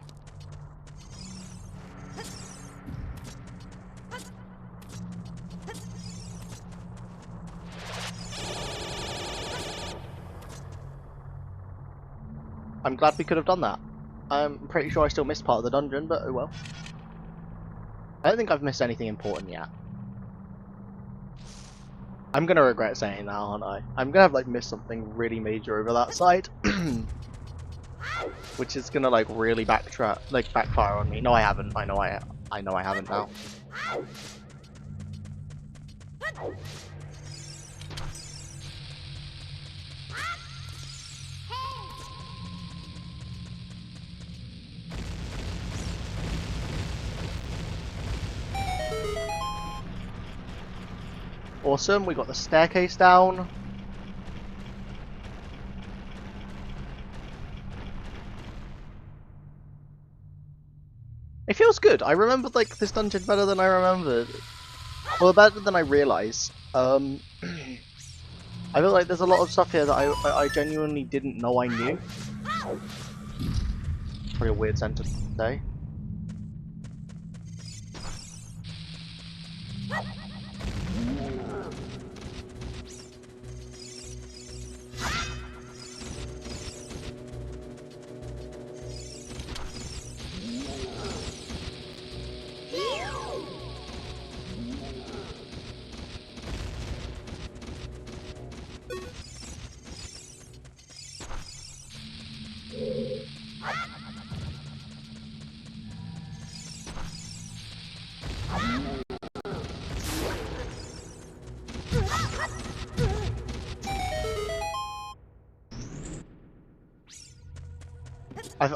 I'm glad we could have done that. I'm pretty sure I still missed part of the dungeon, but oh well. I don't think I've missed anything important yet. I'm gonna regret saying that, aren't I? I'm gonna have like missed something really major over that side. Which is gonna like really backfire on me. No, I haven't. I know I haven't now. Awesome, we got the staircase down. It feels good. I remembered like this dungeon better than I remembered. Well, better than I realised. I feel like there's a lot of stuff here that I genuinely didn't know I knew. Probably a weird sentence to say.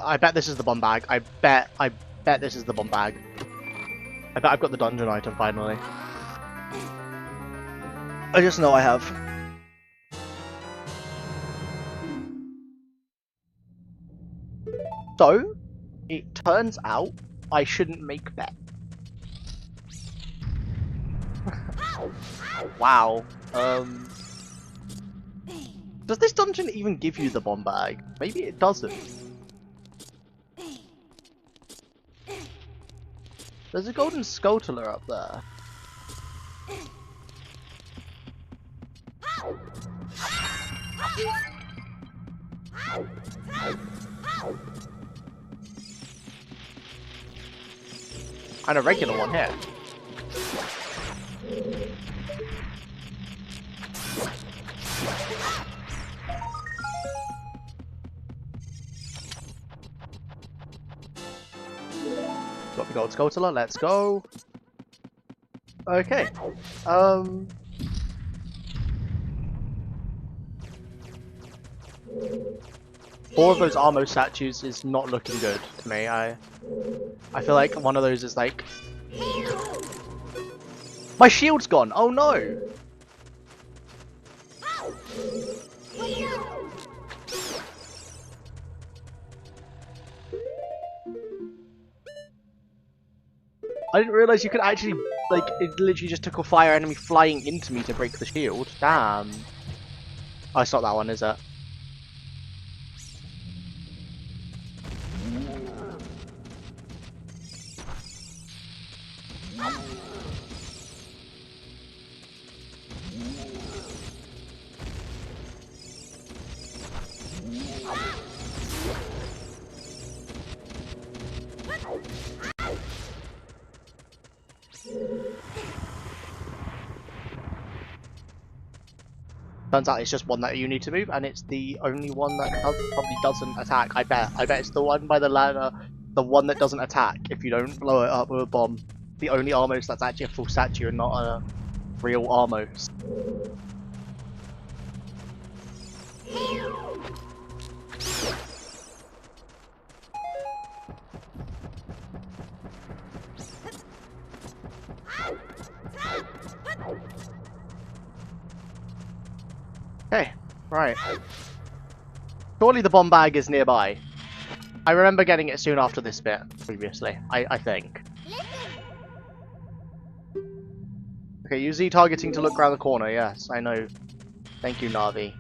I bet this is the bomb bag. I bet this is the bomb bag. I bet I've got the dungeon item finally. I just know I have. So, it turns out I shouldn't make bets. Wow. Does this dungeon even give you the bomb bag? Maybe it doesn't. There's a golden scuttler up there. And a regular one here. Got the gold scuttler, let's go. Okay. 4 of those Armo statues is not looking good to me. I feel like one of those is like... My shield's gone! Oh no! I didn't realise you could actually, like, it literally just took a fire enemy flying into me to break the shield. Damn. Oh, it's not that one, is it? Turns out it's just one that you need to move, and it's the only one that probably doesn't attack. I bet it's the one by the ladder, the one that doesn't attack if you don't blow it up with a bomb. The only Armos that's actually a full statue and not a real Armos. Okay, right. Surely the bomb bag is nearby. I remember getting it soon after this bit previously, I think. Okay, use Z targeting to look around the corner. Yes, I know. Thank you, Navi.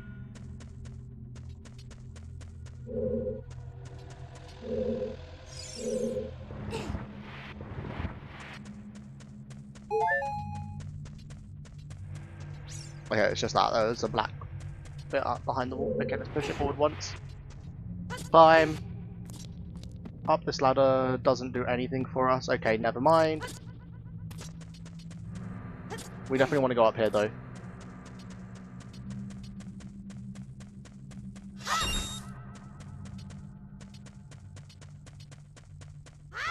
Okay, it's just that there's a black bit up behind the wall. Okay, let's push it forward once. Climb. Up this ladder doesn't do anything for us. Okay, never mind. We definitely want to go up here though.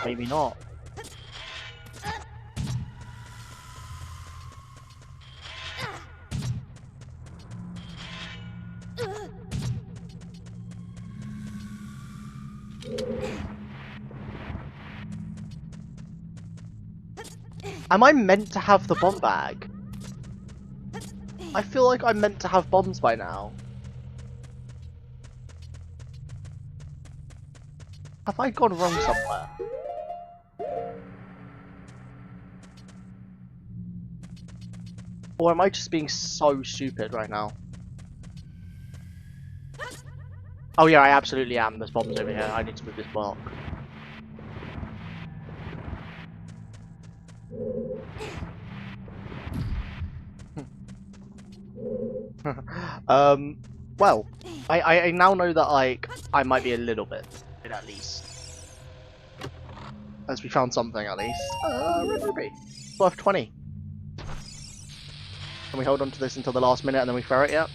Maybe not. Am I meant to have the bomb bag? I feel like I'm meant to have bombs by now. Have I gone wrong somewhere? Or am I just being so stupid right now? Oh yeah, I absolutely am. There's bombs over here. I need to move this block. Well, I now know that, like, I might be a little bit, at least. As we found something, at least. Red ruby. Worth 20. Can we hold on to this until the last minute and then we throw it yet?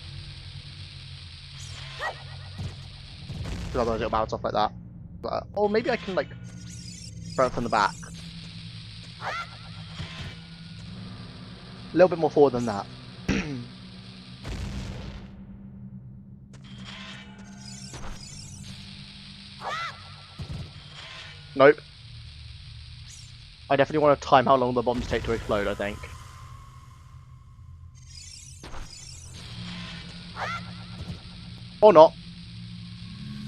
Because otherwise it'll bounce off like that. But, or maybe I can, like, throw it from the back. A little bit more forward than that. Nope. I definitely want to time how long the bombs take to explode, I think. Or not.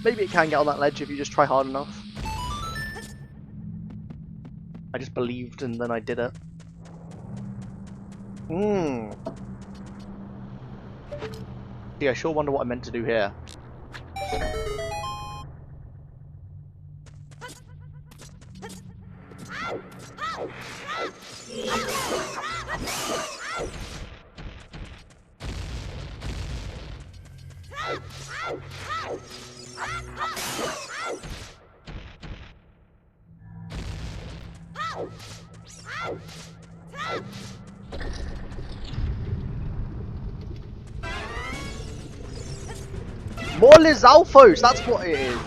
Maybe it can get on that ledge if you just try hard enough. I just believed and then I did it. See, I sure wonder what I meant to do here. More Lizalfos, that's what it is.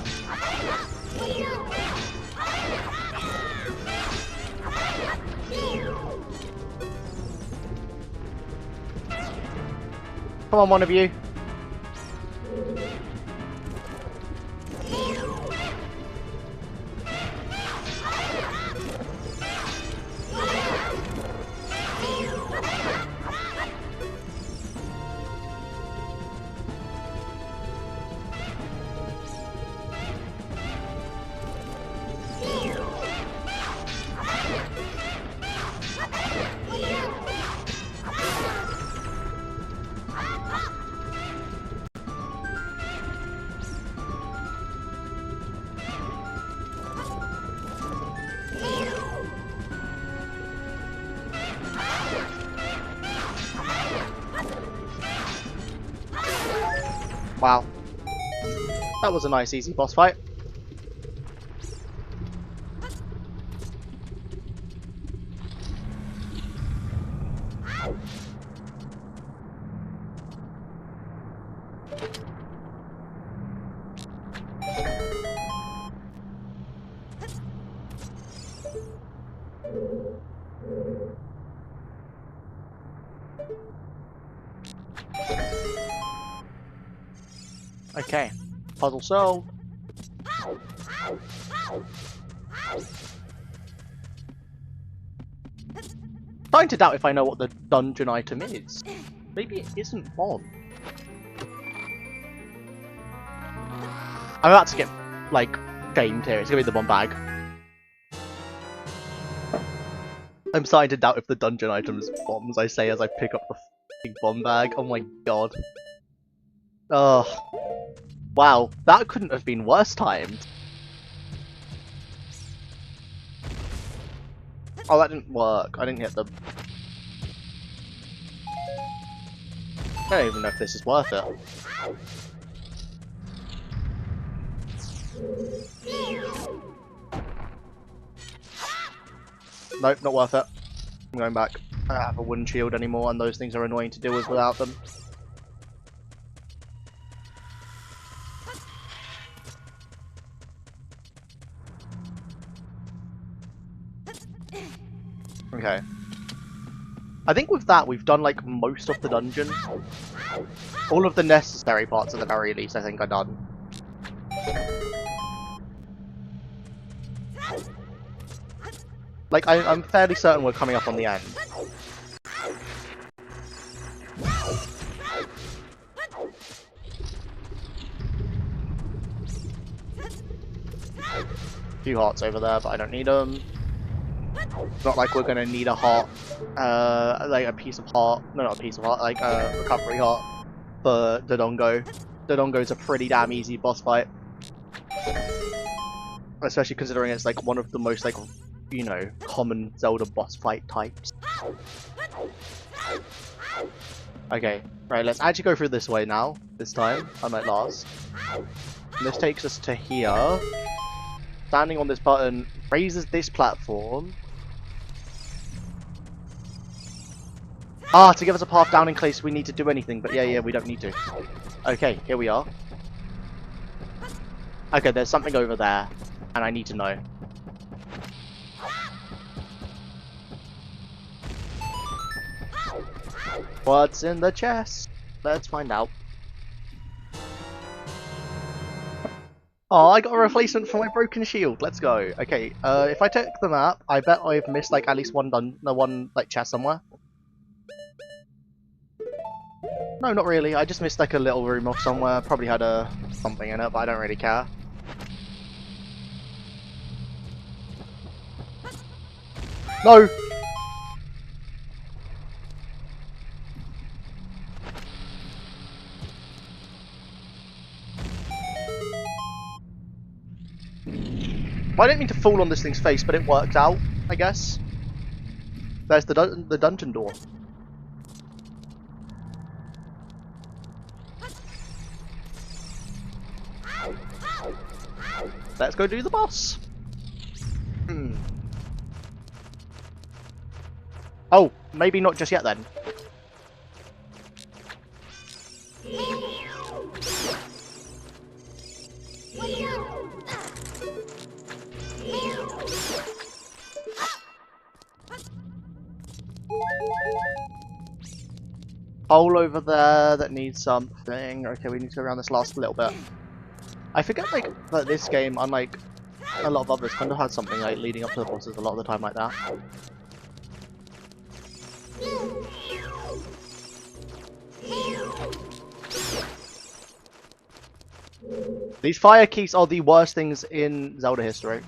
Come on, one of you. Wow. That was a nice easy boss fight. Okay, puzzle solved. Starting to doubt if I know what the dungeon item is. Maybe it isn't bomb. I'm about to get, like, gamed here. It's gonna be the bomb bag. I'm starting to doubt if the dungeon items bombs, I say as I pick up the f***ing bomb bag. Oh my god. Oh. Wow, that couldn't have been worse timed. Oh, that didn't work. I didn't hit them. I don't even know if this is worth it. Nope, not worth it. I'm going back. I don't have a wind shield anymore, and those things are annoying to deal with without them. Okay. I think with that, we've done like most of the dungeon. All of the necessary parts at the very least, I think, are done. Like, I'm fairly certain we're coming up on the end. A few hearts over there, but I don't need them. It's not like we're gonna need a heart, like a piece of heart. No, not a piece of heart, like a recovery heart for Dodongo. Dodongo's a pretty damn easy boss fight. Especially considering it's like one of the most, like, you know, common Zelda boss fight types. Okay, right, let's actually go through this way now. This time, unlike last. And this takes us to here. Standing on this button raises this platform. Ah, to give us a path down in case we need to do anything, but yeah, we don't need to. Okay, here we are. Okay, there's something over there, and I need to know. What's in the chest? Let's find out. Oh, I got a replacement for my broken shield. Let's go. Okay, if I take the map, I bet I've missed like at least one like chest somewhere. No, not really. I just missed like a little room off somewhere. Probably had something in it, but I don't really care. No! Well, I didn't mean to fall on this thing's face, but it worked out, I guess. There's the dungeon door. Let's go do the boss. Oh, maybe not just yet then. Hole over there that needs something. Okay, we need to go around this last little bit. I forget, like, that this game, unlike a lot of others, kind of had something like leading up to the bosses a lot of the time like that. These fire keys are the worst things in Zelda history.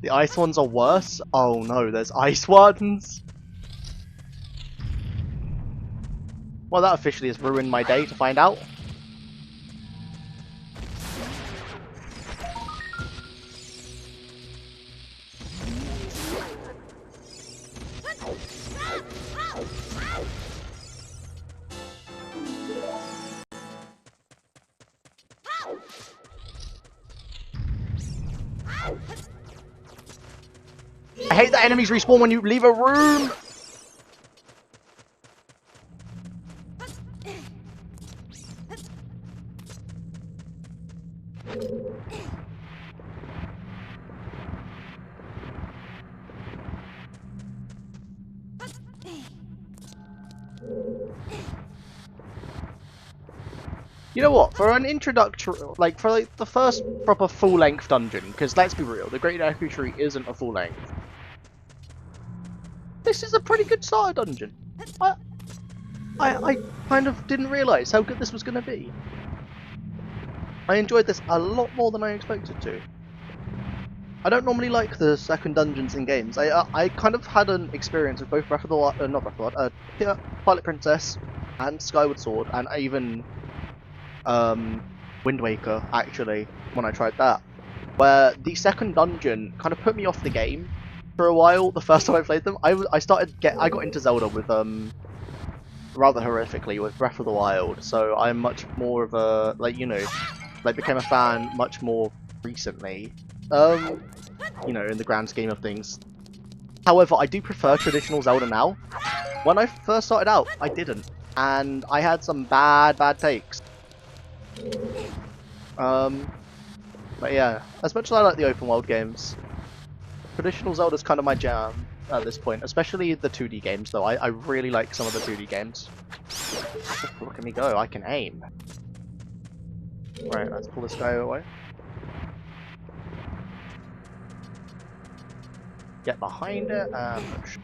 The ice ones are worse? Oh no, there's ice ones? Well, that officially has ruined my day to find out. I hate that enemies respawn when you leave a room! You know what? For an introductory, like for like the first proper full-length dungeon, because let's be real, the Great Deku Tree isn't a full length. This is a pretty good starter dungeon. I, I kind of didn't realise how good this was going to be. I enjoyed this a lot more than I expected to. I don't normally like the second dungeons in games. I kind of had an experience with both Breath of the Wild, not Breath of the Wild, yeah, Twilight Princess and Skyward Sword, and even Wind Waker actually when I tried that, where the second dungeon kind of put me off the game for a while. The first time I played them, I got into Zelda with rather horrifically with Breath of the Wild, so I'm much more of a became a fan much more recently. In the grand scheme of things. However, I do prefer traditional Zelda now. When I first started out, I didn't, and I had some bad takes. But yeah, as much as I like the open world games, traditional Zelda's kind of my jam at this point, especially the 2D games though. I really like some of the 2D games. Look at me go, I can aim. Right, let's pull this guy away. Get behind it and push.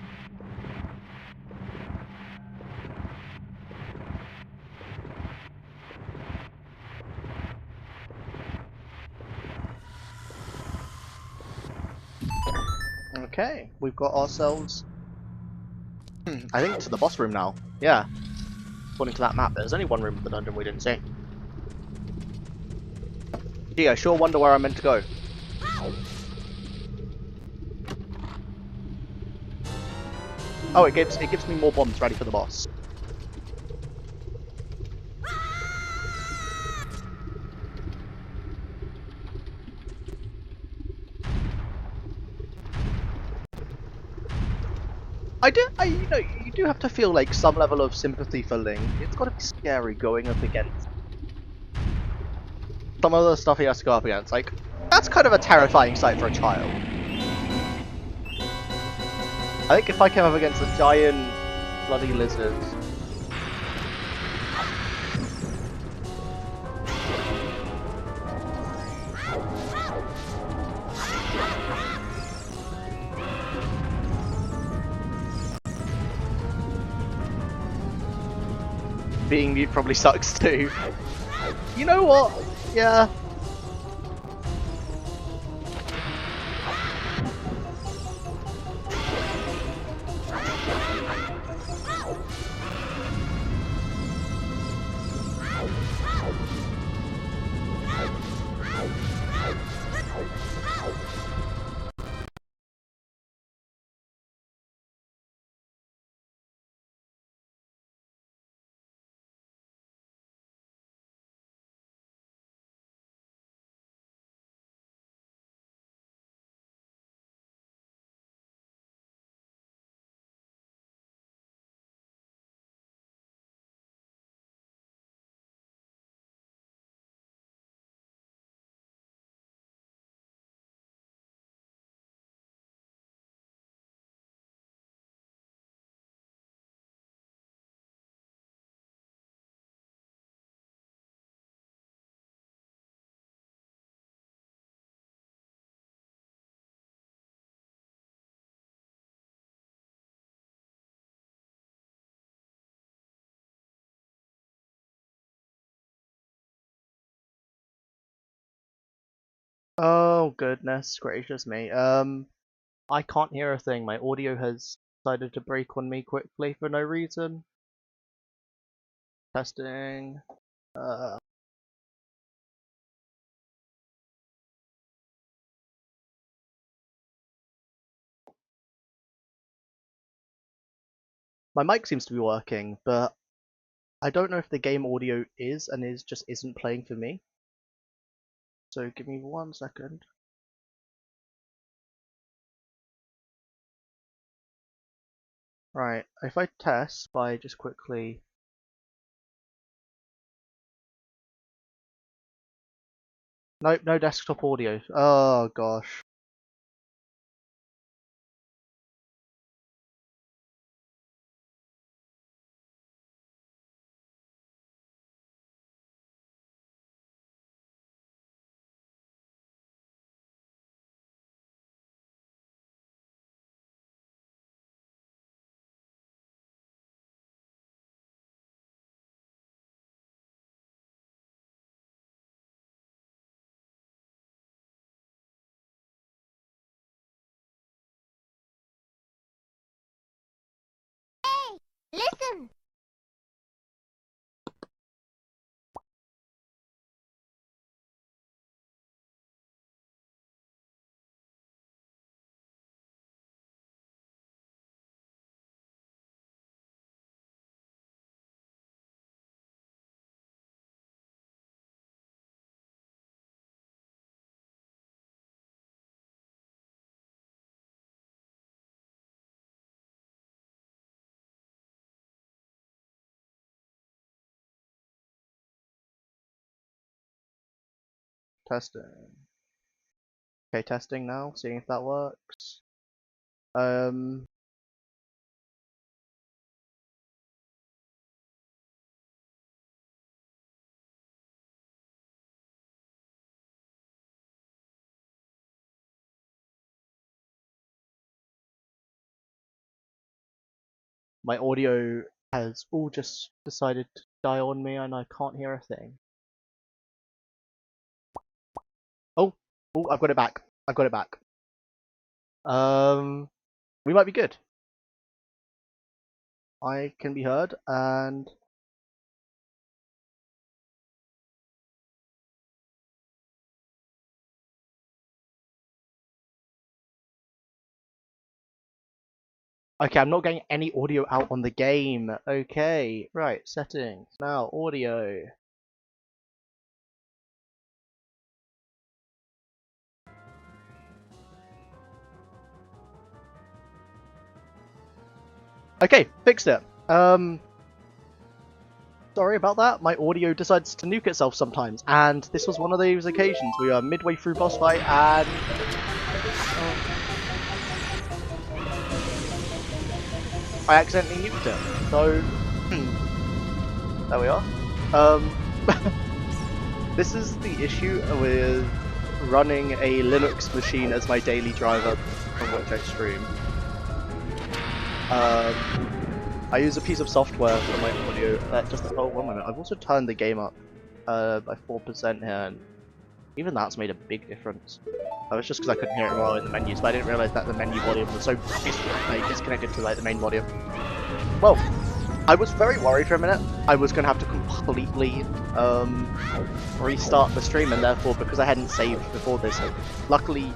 Okay, we've got ourselves, I think, to the boss room now. Yeah, according to that map, there's only one room of the dungeon we didn't see. Gee, I sure wonder where I'm meant to go. Oh, it gives me more bombs ready for the boss. You do have to feel like some level of sympathy for Link. It's got to be scary going up against some of the stuff he has to go up against. Like, that's kind of a terrifying sight for a child. I think if I came up against a giant bloody lizard. Being mute probably sucks too. You know what? Yeah. Oh goodness gracious me. I can't hear a thing. My audio has decided to break on me quickly for no reason. Testing. Uh, my mic seems to be working, but I don't know if the game audio just isn't playing for me. So give me 1 second. Right, if I test by just quickly. Nope, no desktop audio. Oh gosh. Testing. Okay, testing now, seeing if that works. My audio has all just decided to die on me and I can't hear a thing. Oh, I've got it back. I've got it back. We might be good. I can be heard and okay, I'm not getting any audio out on the game. Okay, right, settings. Now, audio. Okay, fixed it. Sorry about that. My audio decides to nuke itself sometimes, and this was one of those occasions. We are midway through boss fight, and I accidentally nuked it. So, there we are. This is the issue with running a Linux machine as my daily driver from which I stream. I use a piece of software for my audio that just, oh, 1 minute, I've also turned the game up by 4% here, and even that's made a big difference. It's just because I couldn't hear it well in the menus, but I didn't realise that the menu volume was so disconnected to like the main volume. Well, I was very worried for a minute. I was going to have to completely restart the stream, and therefore, because I hadn't saved before this, luckily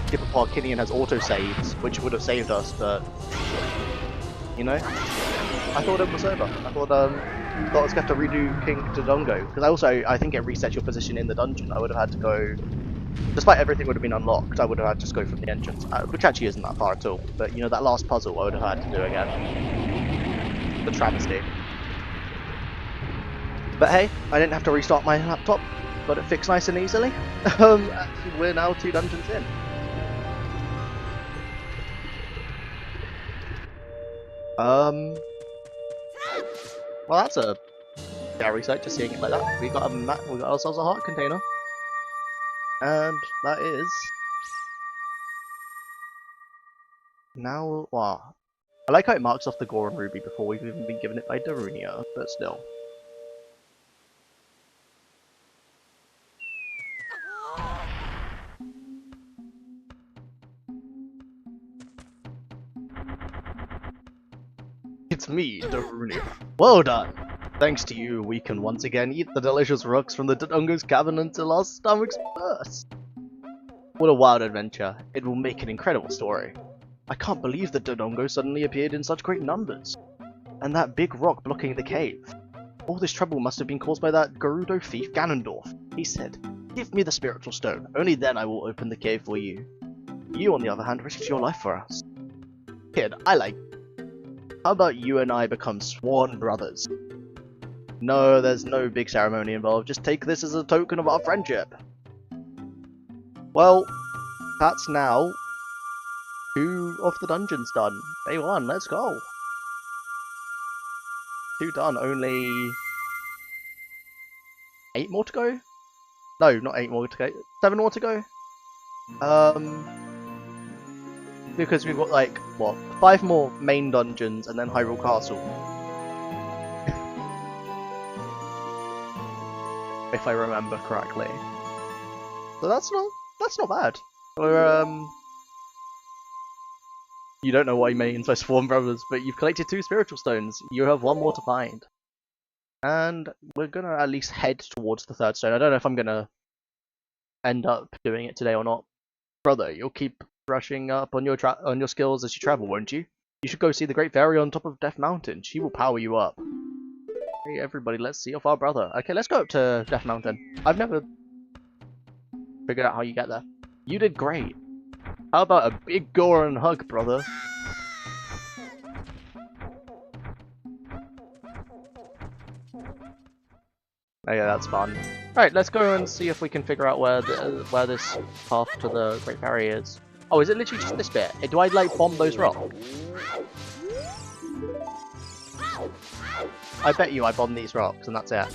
Skipper Parkinian has auto-saves, which would have saved us, but you know, I thought it was over. I thought I was going to have to redo King Dodongo, because I think it resets your position in the dungeon. I would have had to go, despite everything would have been unlocked, I would have had to just go from the entrance, which actually isn't that far at all, but you know, that last puzzle I would have had to do again. The travesty. But hey, I didn't have to restart my laptop, got it fixed nice and easily. We're now 2 dungeons in. Well, that's a scary sight, just seeing it like that. We got ourselves a heart container, and that is now. Wow, I like how it marks off the Goron Ruby before we've even been given it by Darunia, but still. It's me, Darunia. Well done! Thanks to you, we can once again eat the delicious rocks from the Dodongo's cavern until our stomachs burst. What a wild adventure. It will make an incredible story. I can't believe the Dodongo suddenly appeared in such great numbers. And that big rock blocking the cave. All this trouble must have been caused by that Gerudo thief Ganondorf. He said, "Give me the spiritual stone, only then I will open the cave for you." You, on the other hand, risked your life for us. Kid, I like. How about you and I become sworn brothers? No, there's no big ceremony involved, just take this as a token of our friendship. Well, that's now 2 of the dungeons done. Day 1, let's go. 2 done, only 8 more to go? No, not 8 more to go. 7 more to go? Because we've got like, what, 5 more main dungeons and then Hyrule Castle. If I remember correctly. So that's not bad. We're, you don't know what he means by Sworn Brothers, but you've collected 2 spiritual stones. You have 1 more to find. And we're gonna at least head towards the 3rd stone. I don't know if I'm gonna end up doing it today or not. Brother, you'll keep brushing up on your skills as you travel, won't you? You should go see the Great Fairy on top of Death Mountain. She will power you up. Hey everybody, let's see off our brother. Okay, let's go up to Death Mountain. I've never figured out how you get there. You did great. How about a big Goron hug, brother? Oh yeah, that's fun. Alright, let's go and see if we can figure out where where this path to the Great Barrier is. Oh, is it literally just this bit? Do I, like, bomb those rocks? I bet you I bomb these rocks and that's it.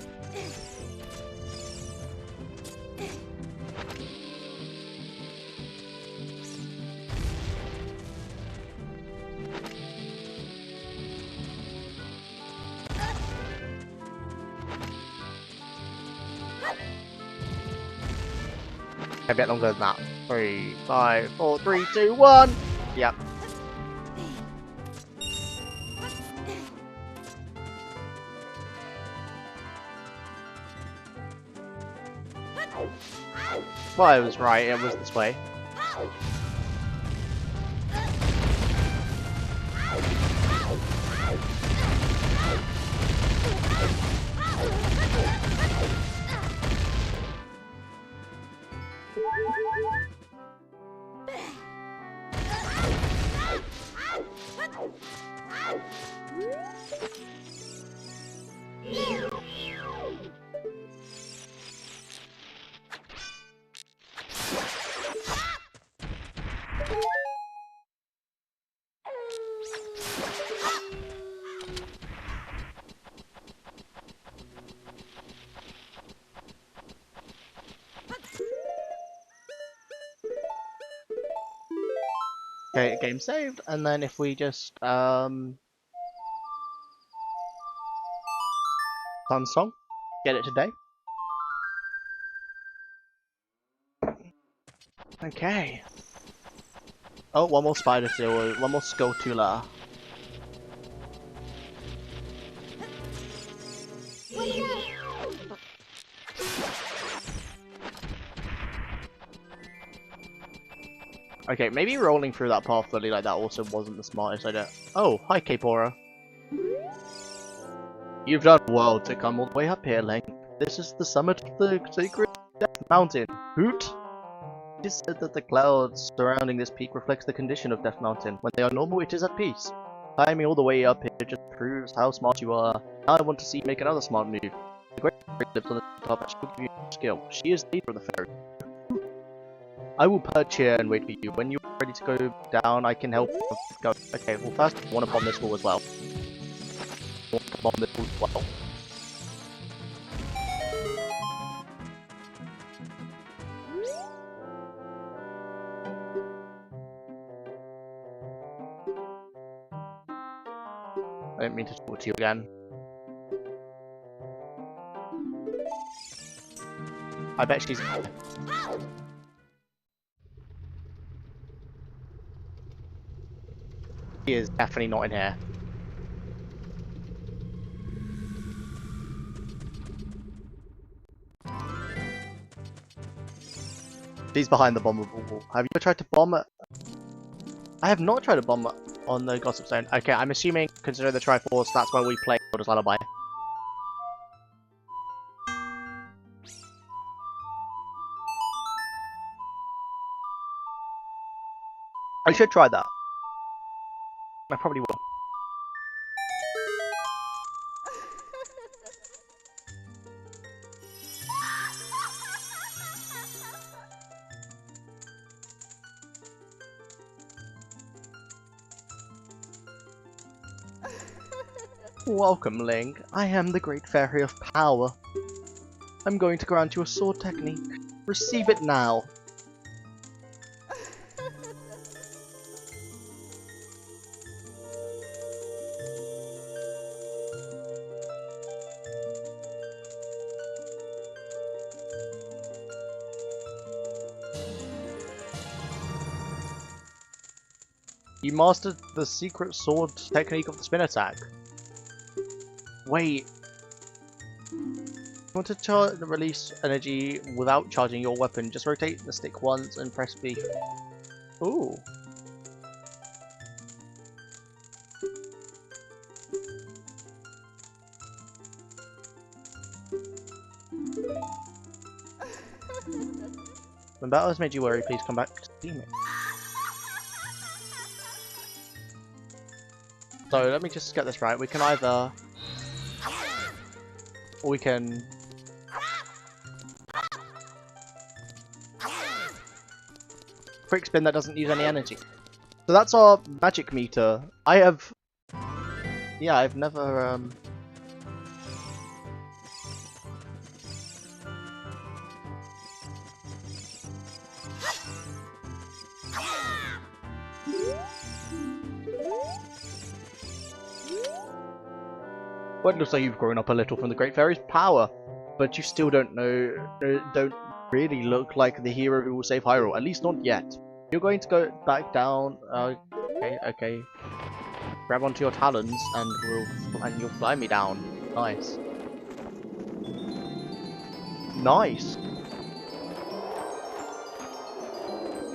A bit longer than that. 3, 5, 4, 3, 2, 1! Yep. Well, I was right, it was this way. Okay, game saved, and then if we just, Sun Song, get it today. Okay. Oh, one more spider seal, one more Skulltula. Okay, maybe rolling through that path fully like that also wasn't the smartest idea. Oh, hi Capora. You've done well to come all the way up here, Link. This is the summit of the sacred Death Mountain. Hoot! It is said that the clouds surrounding this peak reflects the condition of Death Mountain. When they are normal, it is at peace. Climbing all the way up here just proves how smart you are. Now I want to see you make another smart move. The Great Fairy lives on the top and she will give you skill. She is the leader of the fairy. I will perch here and wait for you. When you're ready to go down, I can help go. Okay, well first I want to bomb this wall as well. I want to bomb this wall as well. I didn't mean to talk to you again. I bet she's... She is definitely not in here. She's behind the bomb wall. Have you ever tried to bomb it? I have not tried to bomb it on the Gossip Zone. Okay, I'm assuming, considering the Triforce, that's where we play Zelda's Lullaby. I should try that. I probably will. Welcome, Link. I am the Great Fairy of Power. I'm going to grant you a sword technique. Receive it now. You mastered the secret sword technique of the spin attack. Wait. You want to release energy without charging your weapon? Just rotate the stick once and press B. Ooh. When battle has made you worry, please come back to see me. So let me just get this right. We can either... Or we can quick spin that doesn't use any energy. So that's our magic meter. Yeah, I've never, Well, it looks like you've grown up a little from the Great Fairy's power, but you still don't really look like the hero who will save Hyrule, at least not yet. You're going to go back down, okay. Grab onto your talons and you'll fly me down. Nice. Nice.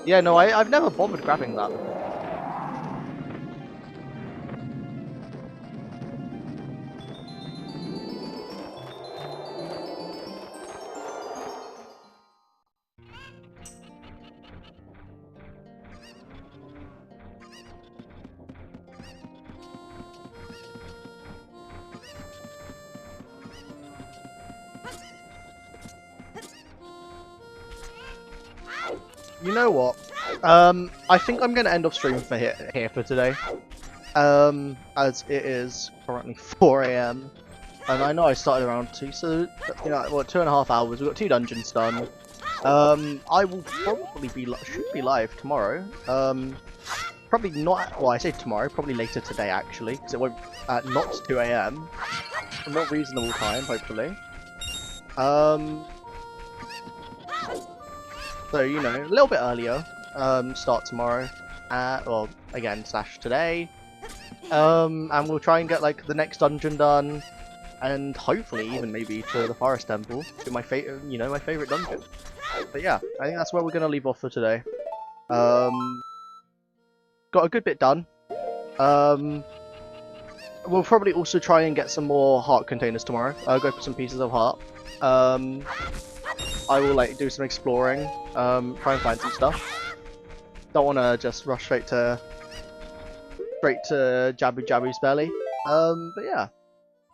Yeah, no, I've never bothered grabbing that before. You know what? I think I'm gonna end off stream for here for today. As it is currently 4 AM, and I know I started around 2, so you know, what, 2.5 hours. We've got 2 dungeons done. I will probably should be live tomorrow. Probably not. Well, I say tomorrow. Probably later today actually, because it won't not 2 AM. A more reasonable time, hopefully. So, you know, a little bit earlier, start tomorrow, well, again, / today, and we'll try and get, like, the next dungeon done, and hopefully even maybe to the Forest Temple, to my my favourite dungeon. But yeah, I think that's where we're going to leave off for today. Got a good bit done. We'll probably also try and get some more heart containers tomorrow. I'll go for some pieces of heart. I will like do some exploring, try and find some stuff. Don't want to just rush straight to Jabu Jabu's belly. But yeah,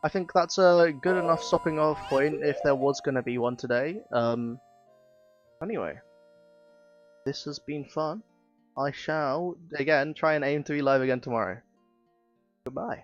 I think that's a good enough stopping off point if there was going to be one today. Anyway, this has been fun. I shall again try and aim to be live again tomorrow. Goodbye.